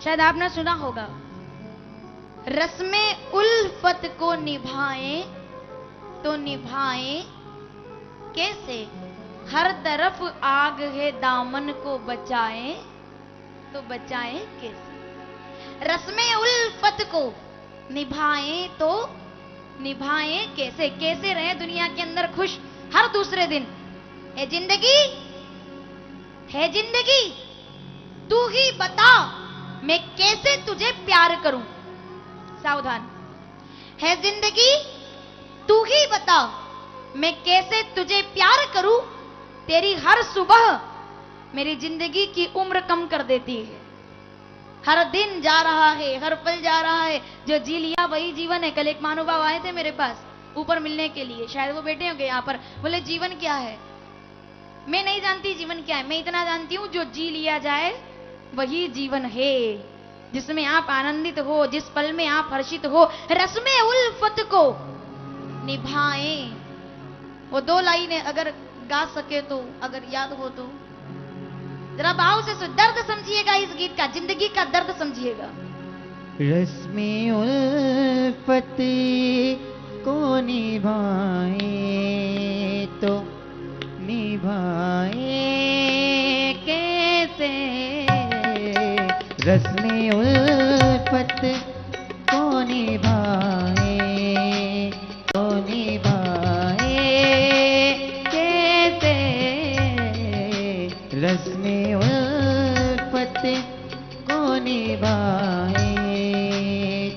शायद आपने सुना होगा। रस्में उल्फत को निभाएं तो निभाएं कैसे, हर तरफ आग है दामन को बचाएं तो बचाएं कैसे। रस्में उल्फत को निभाएं तो निभाएं कैसे। कैसे रहे दुनिया के अंदर खुश हर दूसरे दिन। है जिंदगी, है जिंदगी, तू ही बता मैं कैसे तुझे प्यार करूं। सावधान। है जिंदगी, तू ही बता मैं कैसे तुझे प्यार करूं। तेरी हर सुबह मेरी जिंदगी की उम्र कम कर देती है। हर दिन जा रहा है, हर पल जा रहा है, जो जी लिया वही जीवन है। कल एक महानुभाव आए थे मेरे पास ऊपर मिलने के लिए, शायद वो बैठे होंगे यहाँ पर। बोले जीवन क्या है। मैं नहीं जानती जीवन क्या है, मैं इतना जानती हूं जो जी लिया जाए वही जीवन है, जिसमें आप आनंदित हो, जिस पल में आप हर्षित हो। रस्में उल्फत को निभाएं। वो 2 लाइनें अगर गा सके तो, अगर याद हो तो जरा भाव से दर्द समझिएगा इस गीत का, जिंदगी का दर्द समझिएगा। रस्में उल्फत को निभाए तो निभाए कैसे। रस्में उल्फत को निभाए तो निभाए कैसे। रस्में उल्फत को निभाए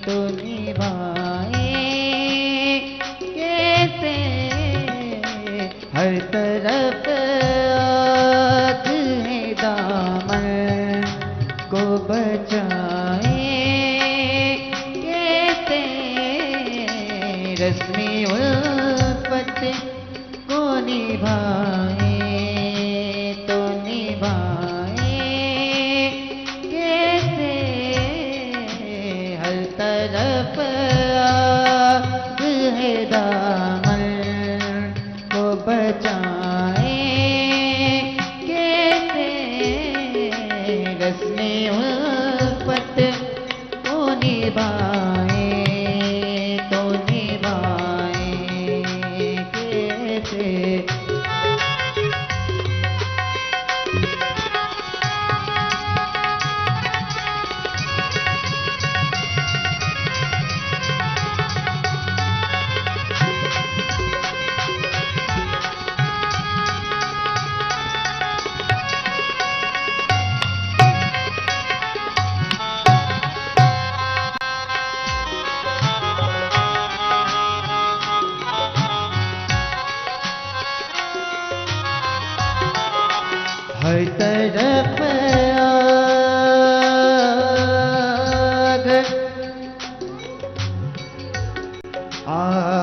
तो निभाए कैसे हर तरफ आग है दामन को बचाए कैसे रस्मी उल्फत को निभाए तो निभाए कैसे हर तरफ आग है दामन को बचाए कैसे रस्मी उल्फत को निभाए तो निभाए कैसे हर तरफ आग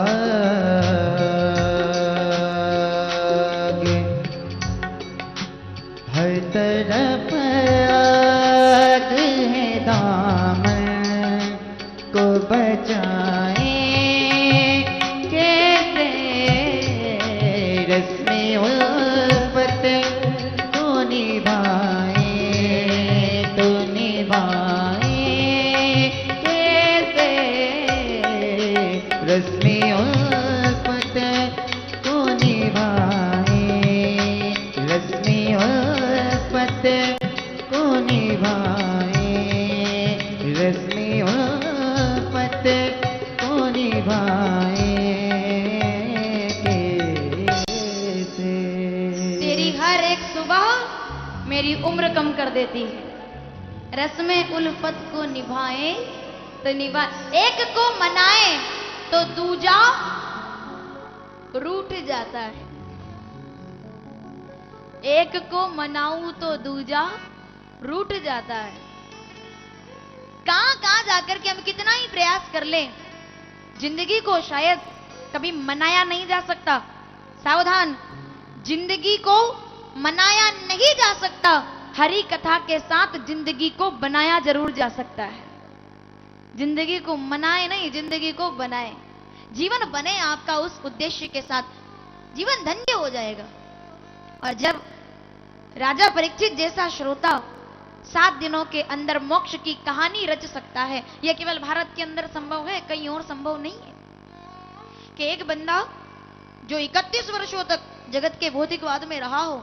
हर तरफ आग है दामन को बचाए कैसे रस्मी उल्फत को निभाए तो निभाए कैसे रस्मी उल्फत को निभाए रस्मी उल्फत को निभाए रस्मी उल्फत को निभाए कैसे तेरी हर एक सुबह मेरी उम्र कम कर देती है। रस्म उल्फत को निभाए तो निभा एक को मनाए तो दूजा रूठ जाता है। एक को मनाऊं तो दूजा रूठ जाता है। कहां कहां जाकर के हम कितना ही प्रयास कर लें, जिंदगी को शायद कभी मनाया नहीं जा सकता। सावधान, जिंदगी को मनाया नहीं जा सकता, हरी कथा के साथ जिंदगी को बनाया जरूर जा सकता है। जिंदगी को मनाए नहीं, जिंदगी को बनाए। जीवन बने आपका उस उद्देश्य के साथ, जीवन धन्य हो जाएगा। और जब राजा परीक्षित जैसा श्रोता 7 दिनों के अंदर मोक्ष की कहानी रच सकता है, यह केवल भारत के अंदर संभव है, कहीं और संभव नहीं है। कि एक बंदा जो 31 वर्षों तक जगत के भौतिकवाद में रहा हो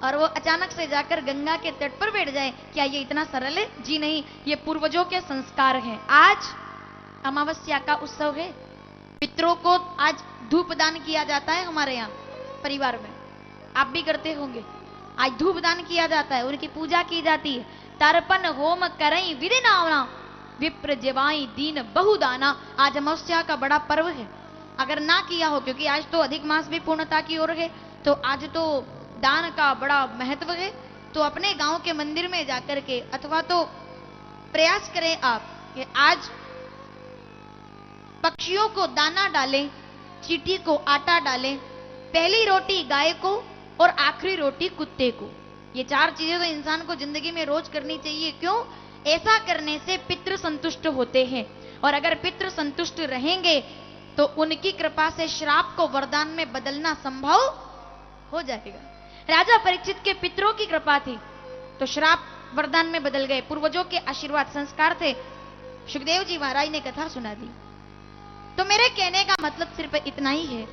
और वो अचानक से जाकर गंगा के तट पर बैठ जाए, क्या ये इतना सरल है? जी नहीं, ये पूर्वजों के संस्कार हैं। आज अमावस्या का उत्सव है, पितरों को आज धूप दान किया जाता है हमारे यहाँ परिवार में, आप भी करते होंगे। आज धूप दान किया जाता है, उनकी पूजा की जाती है। तर्पण होम करई विधि नावना, विप्र जेवाई दीन बहुदाना। आज अमावस्या का बड़ा पर्व है, अगर ना किया हो, क्योंकि आज तो अधिक मास भी पूर्णता की ओर है, तो आज तो दान का बड़ा महत्व है। तो अपने गांव के मंदिर में जाकर के अथवा तो प्रयास करें आप कि आज पक्षियों को दाना डालें, चींटी को आटा डालें, पहली रोटी गाय को और आखिरी रोटी कुत्ते को। ये 4 चीजें तो इंसान को जिंदगी में रोज करनी चाहिए। क्यों? ऐसा करने से पितृ संतुष्ट होते हैं, और अगर पितृ संतुष्ट रहेंगे तो उनकी कृपा से श्राप को वरदान में बदलना संभव हो जाएगा। राजा परीक्षित के पितरों की कृपा थी तो श्राप वरदान में बदल गए, पूर्वजों के आशीर्वाद संस्कार थे। सुखदेव जी महाराज ने कथा सुना दी। तो मेरे कहने का मतलब सिर्फ इतना ही है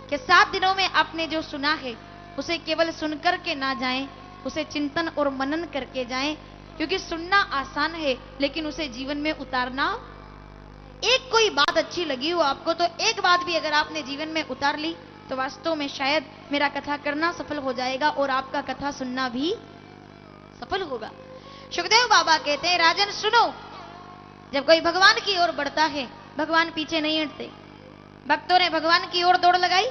कि 7 दिनों में आपने जो सुना है उसे केवल सुनकर के ना जाएं, उसे चिंतन और मनन करके जाएं, क्योंकि सुनना आसान है लेकिन उसे जीवन में उतारना। एक कोई बात अच्छी लगी हो आपको, तो एक बात भी अगर आपने जीवन में उतार ली तो वास्तव में शायद मेरा कथा करना सफल हो जाएगा और आपका कथा सुनना भी सफल होगा। सुखदेव बाबा कहते हैं राजन सुनो, जब कोई भगवान की ओर बढ़ता है भगवान पीछे नहीं हटते। भक्तों ने भगवान की ओर दौड़ लगाई,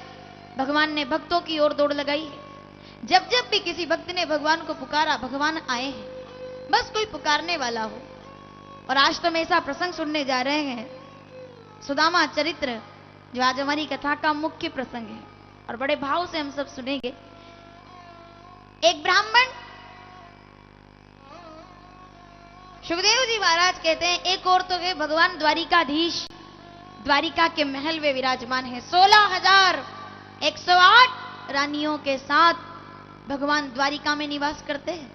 भगवान ने भक्तों की ओर दौड़ लगाई है। जब जब भी किसी भक्त ने भगवान को पुकारा भगवान आए हैं। बस कोई पुकारने वाला हो। और आज तो हम ऐसा प्रसंग सुनने जा रहे हैं, सुदामा चरित्र, जो आज हमारी कथा का मुख्य प्रसंग है और बड़े भाव से हम सब सुनेंगे। एक ब्राह्मण, सुखदेव जी महाराज कहते हैं एक और तो वे भगवान द्वारिकाधीश, द्वारिका के महल में विराजमान है। 16,108 रानियों के साथ भगवान द्वारिका में निवास करते हैं।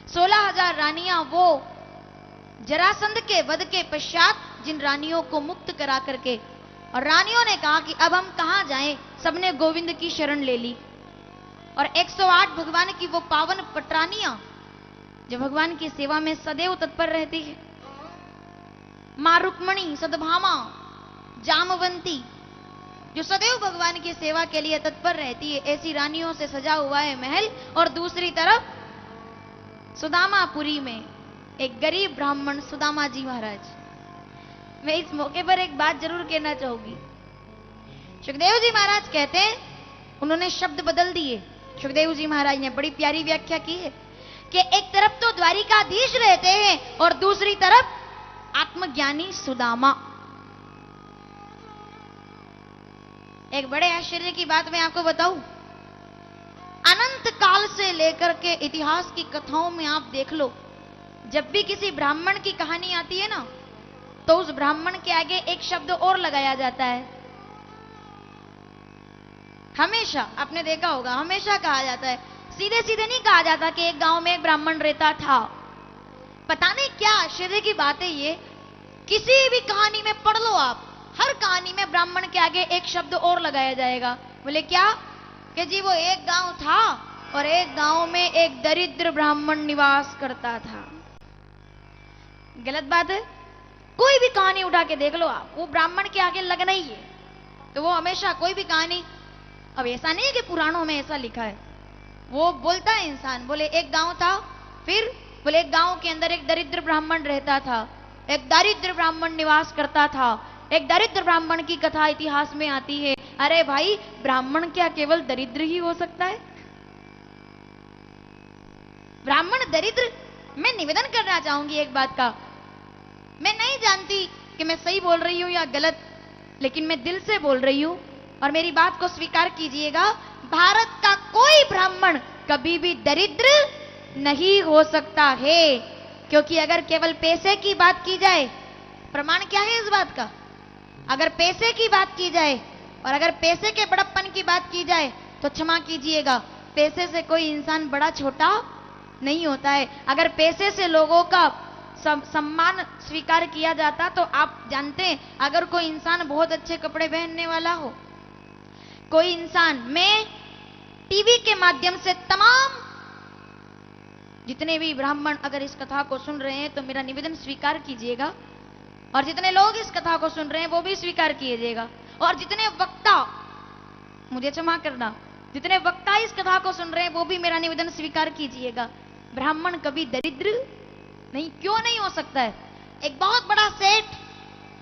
16,000 रानियां वो जरासंध के वध के पश्चात जिन रानियों को मुक्त करा करके, और रानियों ने कहा कि अब हम कहां जाएं, सबने गोविंद की शरण ले ली। और 108 भगवान की वो पावन पटरानियां जो भगवान की सेवा में सदैव तत्पर रहती है। मां रुक्मणी, सदभामा, जामवंती, जो सदैव भगवान की सेवा के लिए तत्पर रहती है, ऐसी रानियों से सजा हुआ है महल। और दूसरी तरफ सुदामापुरी में एक गरीब ब्राह्मण सुदामा जी महाराज। मैं इस मौके पर एक बात जरूर कहना चाहूंगी। सुखदेव जी महाराज कहते हैं, उन्होंने शब्द बदल दिए। सुखदेव जी महाराज ने बड़ी प्यारी व्याख्या की है कि एक तरफ तो द्वारिकाधीश रहते हैं और दूसरी तरफ आत्मज्ञानी सुदामा। एक बड़े आश्चर्य की बात मैं आपको बताऊं, अनंत काल से लेकर के इतिहास की कथाओं में आप देख लो, जब भी किसी ब्राह्मण की कहानी आती है ना, तो उस ब्राह्मण के आगे एक शब्द और लगाया जाता है। हमेशा आपने देखा होगा, हमेशा कहा जाता है, सीधे सीधे नहीं कहा जाता कि एक गांव में एक ब्राह्मण रहता था। पता नहीं क्या आश्चर्य की बात है ये, किसी भी कहानी में पढ़ लो आप, हर कहानी में ब्राह्मण के आगे एक शब्द और लगाया जाएगा। बोले क्या? कि जी वो एक गांव था और एक गांव में एक दरिद्र ब्राह्मण निवास करता था। गलत बात है। कोई भी कहानी उठा के देख लो आप, वो ब्राह्मण के आगे लगना ही है। तो वो हमेशा कोई भी कहानी, अब ऐसा नहीं है कि पुराणों में ऐसा लिखा है, वो बोलता है इंसान। बोले एक गांव था, फिर बोले एक गांव के अंदर एक दरिद्र ब्राह्मण रहता था, एक दरिद्र ब्राह्मण निवास करता था। एक दरिद्र ब्राह्मण की कथा इतिहास में आती है। अरे भाई, ब्राह्मण क्या केवल दरिद्र ही हो सकता है? ब्राह्मण दरिद्र? मैं निवेदन करना चाहूंगी एक बात का, मैं नहीं जानती कि मैं सही बोल रही हूं या गलत, लेकिन मैं दिल से बोल रही हूं और मेरी बात को स्वीकार कीजिएगा। भारत का कोई ब्राह्मण कभी भी दरिद्र नहीं हो सकता है, क्योंकि अगर केवल पैसे की बात की जाए, प्रमाण क्या है इस बात का? अगर पैसे की बात की जाए और अगर पैसे के बड़प्पन की बात की जाए, तो क्षमा कीजिएगा, पैसे से कोई इंसान बड़ा छोटा नहीं होता है। अगर पैसे से लोगों का सम्मान स्वीकार किया जाता, तो आप जानते हैं, अगर कोई इंसान बहुत अच्छे कपड़े पहनने वाला हो, कोई इंसान, मैं टीवी के माध्यम से तमाम जितने भी ब्राह्मण अगर इस कथा को सुन रहे हैं, तो मेरा निवेदन स्वीकार कीजिएगा, और जितने लोग इस कथा को सुन रहे हैं वो भी स्वीकार कीजिएगा, और जितने वक्ता, मुझे क्षमा करना, जितने वक्ता इस कथा को सुन रहे हैं वो भी मेरा निवेदन स्वीकार कीजिएगा। ब्राह्मण कभी दरिद्र नहीं, क्यों नहीं हो सकता है? एक बहुत बड़ा सेठ,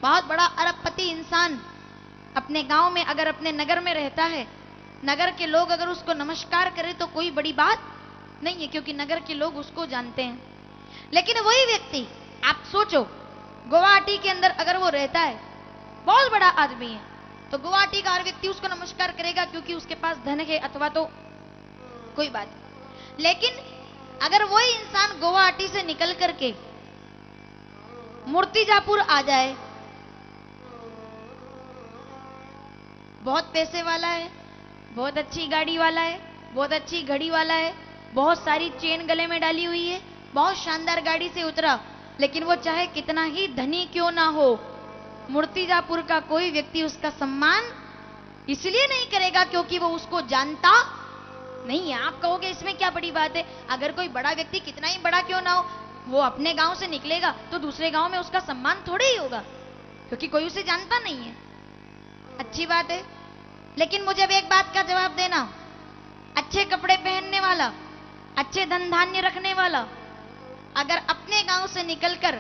बहुत बड़ा अरबपति इंसान अपने गांव में, अगर अपने नगर में रहता है, नगर के लोग अगर उसको नमस्कार करें तो कोई बड़ी बात नहीं है, क्योंकि नगर के लोग उसको जानते हैं। लेकिन वही व्यक्ति, आप सोचो, गुवाहाटी के अंदर अगर वो रहता है, बहुत बड़ा आदमी है, तो गुवाहाटी का हर व्यक्ति उसको नमस्कार करेगा क्योंकि उसके पास धन है, अथवा तो कोई बात। लेकिन अगर वही इंसान गुवाहाटी से निकल करके मूर्तिजापुर आ जाए, बहुत पैसे वाला है, बहुत अच्छी गाड़ी वाला है, बहुत अच्छी घड़ी वाला है, बहुत सारी चेन गले में डाली हुई है, बहुत शानदार गाड़ी से उतरा, लेकिन वो चाहे कितना ही धनी क्यों ना हो, मूर्तिजापुर का कोई व्यक्ति उसका सम्मान इसलिए नहीं करेगा क्योंकि वो उसको जानता नहीं है। आप कहोगे इसमें क्या बड़ी बात है? अगर कोई बड़ा व्यक्ति कितना ही बड़ा क्यों ना हो, वो अपने गांव से निकलेगा तो दूसरे गांव में उसका सम्मान थोड़े ही होगा, क्योंकि कोई उसे जानता नहीं है। अच्छी बात है, लेकिन मुझे अब एक बात का जवाब देना, अच्छे कपड़े पहनने वाला, अच्छे धन धान्य रखने वाला, अगर अपने गांव से निकलकर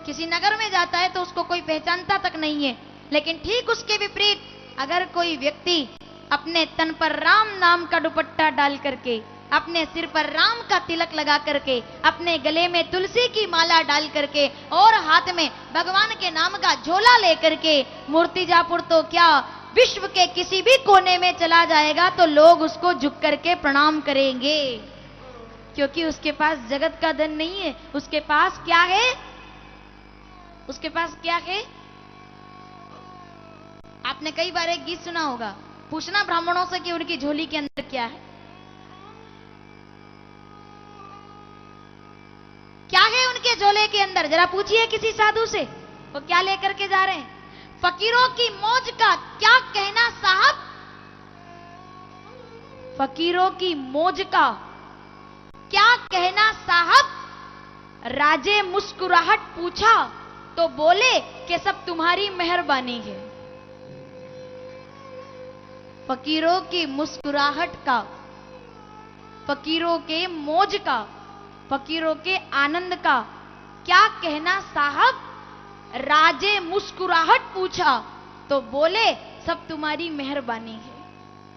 किसी नगर में जाता है तो उसको कोई पहचानता तक नहीं है। लेकिन ठीक उसके विपरीत अगर कोई व्यक्ति अपने तन पर राम नाम का दुपट्टा डाल करके, अपने सिर पर राम का तिलक लगा करके, अपने गले में तुलसी की माला डाल करके और हाथ में भगवान के नाम का झोला लेकर के मूर्तिजापुर तो क्या विश्व के किसी भी कोने में चला जाएगा तो लोग उसको झुक करके प्रणाम करेंगे, क्योंकि उसके पास जगत का धन नहीं है। उसके पास क्या है? उसके पास क्या है? आपने कई बार एक गीत सुना होगा, पूछना ब्राह्मणों से कि उनकी झोली के अंदर क्या है। क्या है उनके झोले के अंदर? जरा पूछिए किसी साधु से, वो क्या लेकर के जा रहे हैं। फकीरों की मौज का क्या कहना साहब, फकीरों की मौज का क्या कहना साहब। राजे मुस्कुराहट पूछा तो बोले कि सब तुम्हारी मेहरबानी है। फकीरों की मुस्कुराहट का, फकीरों के मौज का, फकीरों के आनंद का क्या कहना साहब। राजे मुस्कुराहट पूछा तो बोले सब तुम्हारी मेहरबानी है।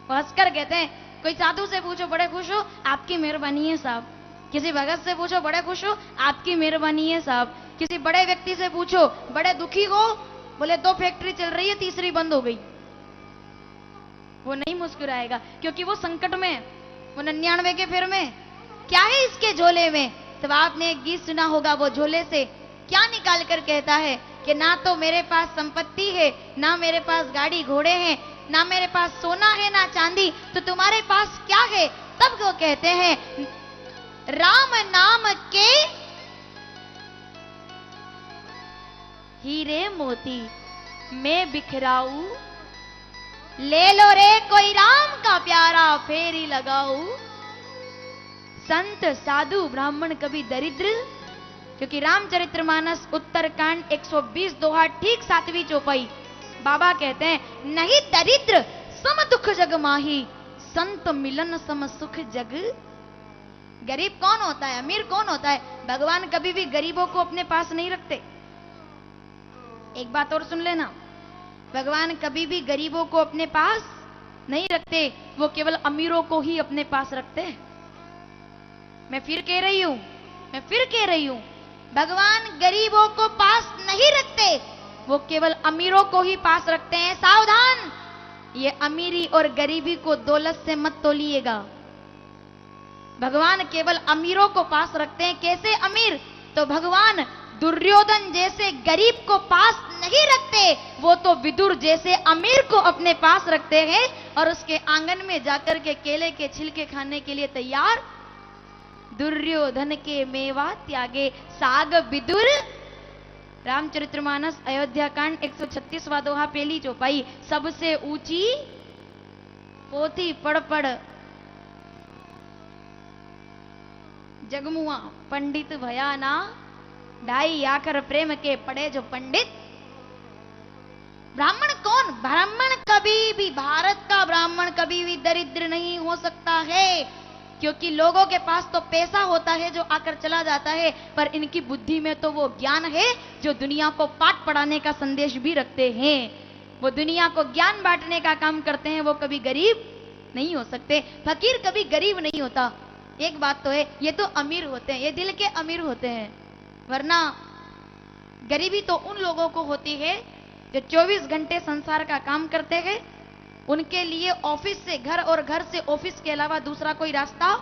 वो हंसकर कहते हैं, कोई साधु से पूछो बड़े खुश हो, आपकी मेहरबानी है साहब। किसी भगत से पूछो बड़े खुश हो, आपकी मेहरबानी है साहब। किसी बड़े व्यक्ति से पूछो बड़े दुखी हो, बोले 2 फैक्ट्री चल रही है, तीसरी बंद हो गई। वो नहीं मुस्कुराएगा क्योंकि वो संकट में, वो 99 के फेर में। क्या है इसके झोले में? तब आपने एक गीत सुना होगा, वो झोले से क्या निकाल कर कहता है कि ना तो मेरे पास संपत्ति है, ना मेरे पास गाड़ी घोड़े हैं, ना मेरे पास सोना है ना चांदी, तो तुम्हारे पास क्या है? तब वो कहते हैं राम नाम के हीरे मोती मैं बिखराऊ, ले लो रे कोई राम का प्यारा फेरी लगाऊ। संत साधु ब्राह्मण कभी दरिद्र, क्योंकि रामचरितमानस उत्तरकांड 120 दोहा ठीक 7वीं चौपाई बाबा कहते हैं नहीं दरिद्र सम दुख जग माही, संत मिलन सम सुख जग। गरीब कौन होता है? अमीर कौन होता है? भगवान कभी भी गरीबों को अपने पास नहीं रखते। एक बात और सुन लेना, भगवान कभी भी गरीबों को अपने पास नहीं रखते, वो केवल अमीरों को ही अपने पास रखते हैं। मैं फिर कह रही हूं, भगवान गरीबों को पास नहीं रखते, वो केवल अमीरों को ही पास रखते हैं। सावधान, ये अमीरी और गरीबी को दौलत से मत तोलिएगा। भगवान केवल अमीरों को पास रखते हैं। कैसे अमीर? तो भगवान दुर्योधन जैसे गरीब को पास नहीं रखते, वो तो विदुर जैसे अमीर को अपने पास रखते हैं और उसके आंगन में जाकर के केले के छिलके खाने के लिए तैयार। दुर्योधन के मेवा त्यागे साग विदुर। रामचरितमानस अयोध्या कांड 136वां दोहा पहली चौपाई। सबसे ऊंची पोथी पढ़ पढ़ जगमुआ पंडित भया ना, ढाई आखर प्रेम के पढ़े जो पंडित। ब्राह्मण कौन? ब्राह्मण कभी भी, भारत का ब्राह्मण कभी भी दरिद्र नहीं हो सकता है, क्योंकि लोगों के पास तो पैसा होता है जो आकर चला जाता है, पर इनकी बुद्धि में तो वो ज्ञान है जो दुनिया को पाठ पढ़ाने का संदेश भी रखते हैं। वो दुनिया को ज्ञान बांटने का काम करते हैं, वो कभी गरीब नहीं हो सकते। फकीर कभी गरीब नहीं होता। एक बात तो है, ये तो अमीर होते हैं, ये दिल के अमीर होते हैं, वरना गरीबी तो उन लोगों को होती है जो 24 घंटे संसार का काम करते हैं। उनके लिए ऑफिस से घर और घर से ऑफिस के अलावा दूसरा कोई रास्ता।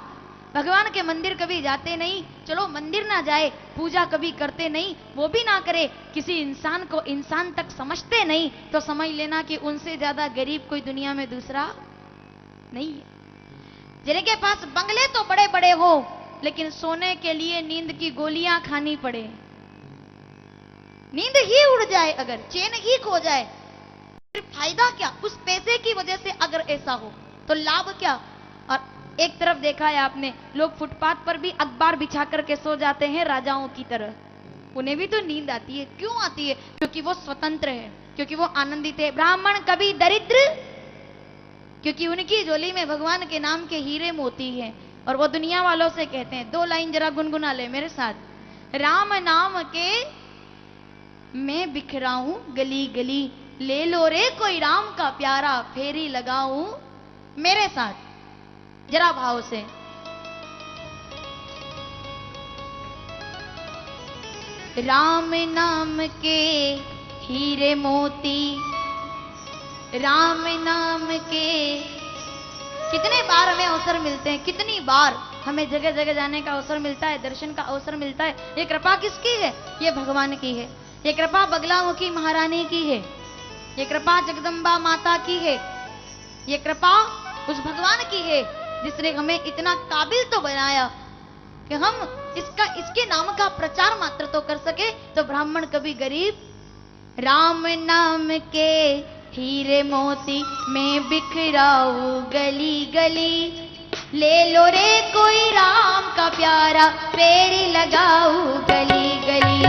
भगवान के मंदिर कभी जाते नहीं, चलो मंदिर ना जाए, पूजा कभी करते नहीं, वो भी ना करे, किसी इंसान को इंसान तक समझते नहीं, तो समझ लेना कि उनसे ज्यादा गरीब कोई दुनिया में दूसरा नहीं है। जिनके पास बंगले तो बड़े बड़े हो, लेकिन सोने के लिए नींद की गोलियां खानी पड़े, नींद ही उड़ जाए, अगर चैन ही खो जाए, फिर फायदा क्या? उस पैसे की वजह से अगर ऐसा हो तो लाभ क्या? और एक तरफ देखा है आपने, लोग फुटपाथ पर भी अखबार बिछा करके सो जाते हैं राजाओं की तरह। उन्हें भी तो नींद आती है। क्यों आती है? क्योंकि वो स्वतंत्र है, क्योंकि वो आनंदित है। ब्राह्मण कभी दरिद्र, क्योंकि उनकी झोली में भगवान के नाम के हीरे मोती हैं। और वो दुनिया वालों से कहते हैं, 2 लाइन जरा गुनगुना ले मेरे साथ। राम नाम के मैं बिखराऊं गली गली, ले लो रे कोई राम का प्यारा फेरी लगाऊं। मेरे साथ जरा भाव से। राम नाम के हीरे मोती, राम नाम के कितने बार हमें अवसर मिलते हैं, कितनी बार हमें जगह जगह जाने का अवसर मिलता है, दर्शन का अवसर मिलता है। ये कृपा किसकी है? ये भगवान की है। ये कृपा बगलामुखी महारानी की है। ये कृपा जगदम्बा माता की है। ये कृपा उस भगवान की है जिसने हमें इतना काबिल तो बनाया कि हम इसके नाम का प्रचार मात्र तो कर सके। तो ब्राह्मण कभी गरीब राम नाम के हीरे मोती मैं बिखराऊं गली गली, ले लो रे कोई राम का प्यारा फेरी लगाऊं गली गली।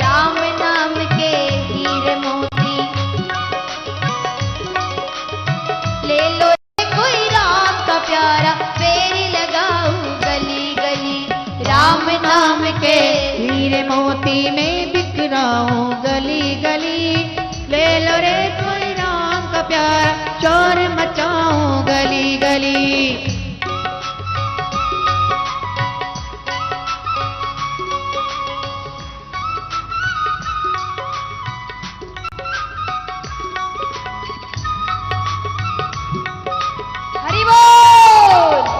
राम नाम के हीरे मोती, ले लो रे कोई राम का प्यारा फेरी लगाऊं गली गली। राम नाम के हीरे मोती में बिखराऊं गली गली, ले लो रे कोई राम का प्यारा शोर मचाऊं गली गली। हरि बोल।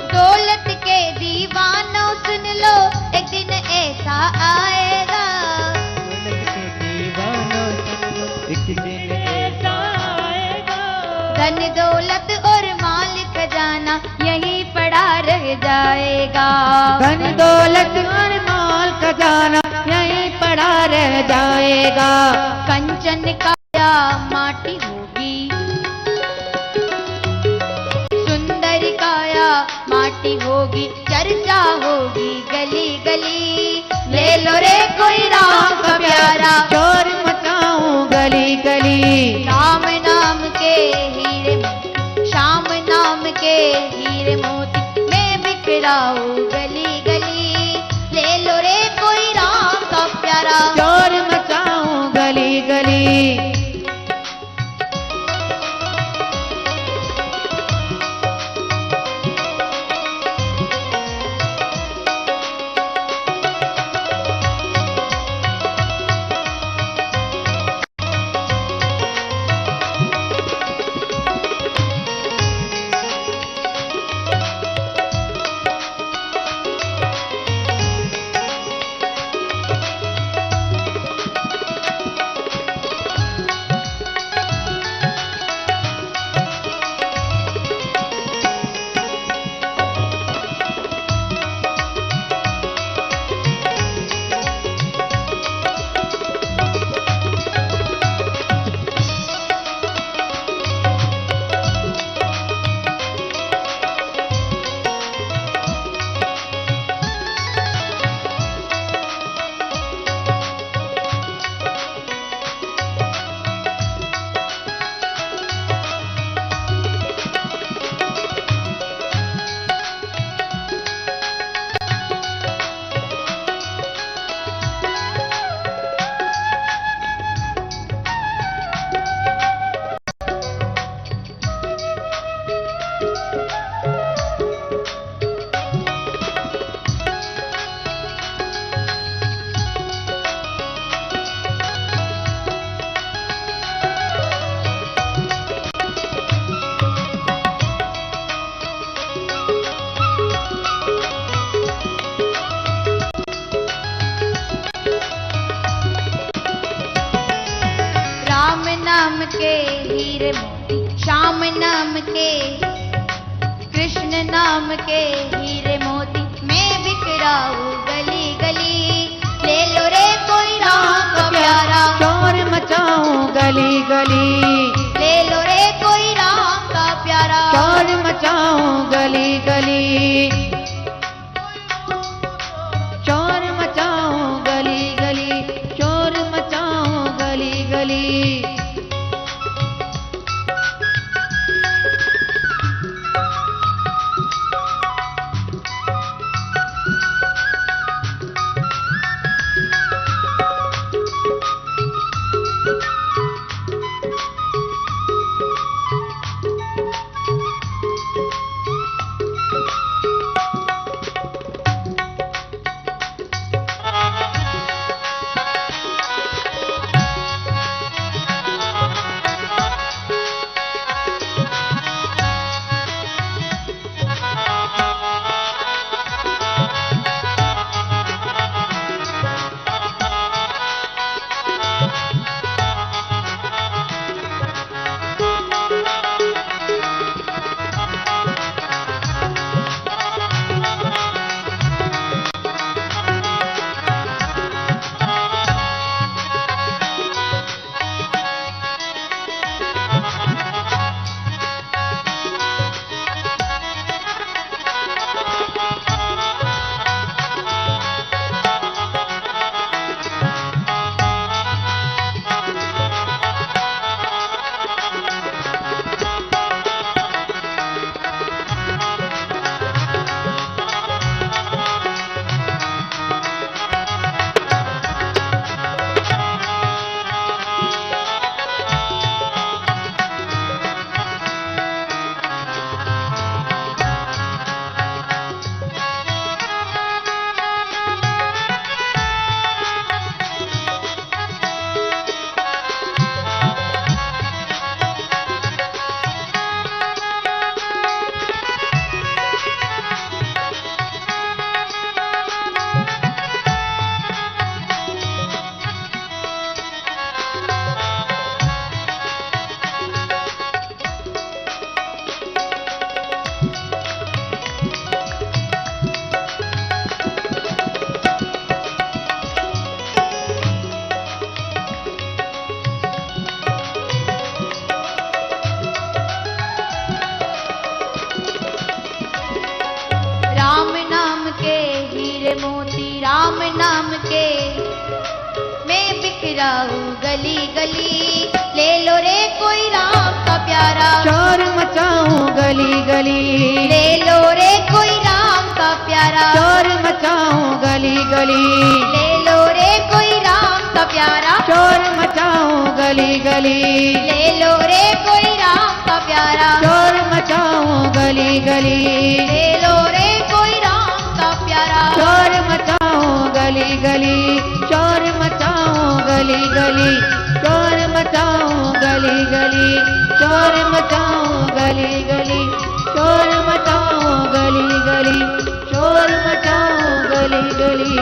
दौलत के दीवानों सुन लो, एक दिन ऐसा आएगा। एक दिन ऐसा आएगा, धन दौलत और माल खजाना यहीं पड़ा रह जाएगा। धन दौलत और माल खजाना यहीं पड़ा रह जाएगा। कंचन काया माटी होगी, सुंदर काया माटी होगी, चर्चा होगी गली गली। ले लो रे कोई राम का प्यारा शोर मचाऊं गली गली। राम नाम के हीरे मोती, श्याम नाम के हीरे मोती मैं बिखराऊं गली गली। ले लो रे कोई राम का प्यारा शोर मचाऊं गली गली। नाम के हीरे मोती, श्याम नाम के, कृष्ण नाम के हीरे मोती मैं बिखराऊं गली गली। ले लो रे कोई राम का प्यारा गली। राम नाम के मैं बिखराऊं गली गली, ले लो रे कोई राम का प्यारा, शोर मचाऊं गली गली, ले लो रे कोई राम का प्यारा, शोर मचाऊं गली गली, ले लो रे कोई राम का प्यारा, शोर मचाऊं गली गली, ले लो रे कोई राम का प्यारा, शोर मचाऊं गली गली, ले लो रे कोई राम का प्यारा, शोर मचाऊं गली गली, शोर मचाऊं गली गली, शोर मचाऊं गली गली, शोर मचाऊं गली गली, शोर मचाऊं गली गली, शोर मचाऊं गली गली।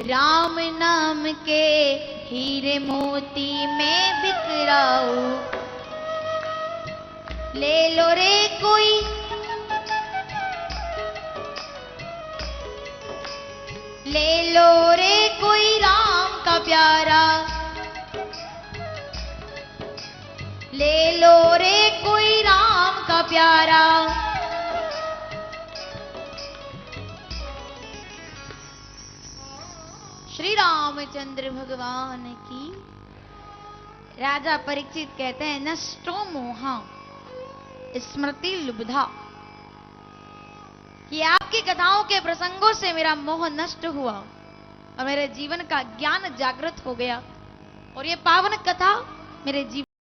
राम नाम के हीरे मोती में बिखराऊं, ले लो रे कोई, ले लो रे कोई राम का प्यारा, ले लो रे कोई राम का प्यारा। श्री रामचंद्र भगवान की। राजा परीक्षित कहते हैं, नष्टो मोहा स्मृति लुब्धा, कि आपकी कथाओं के प्रसंगों से मेरा मोह नष्ट हुआ और मेरे जीवन का ज्ञान जागृत हो गया, और ये पावन कथा मेरे जीवन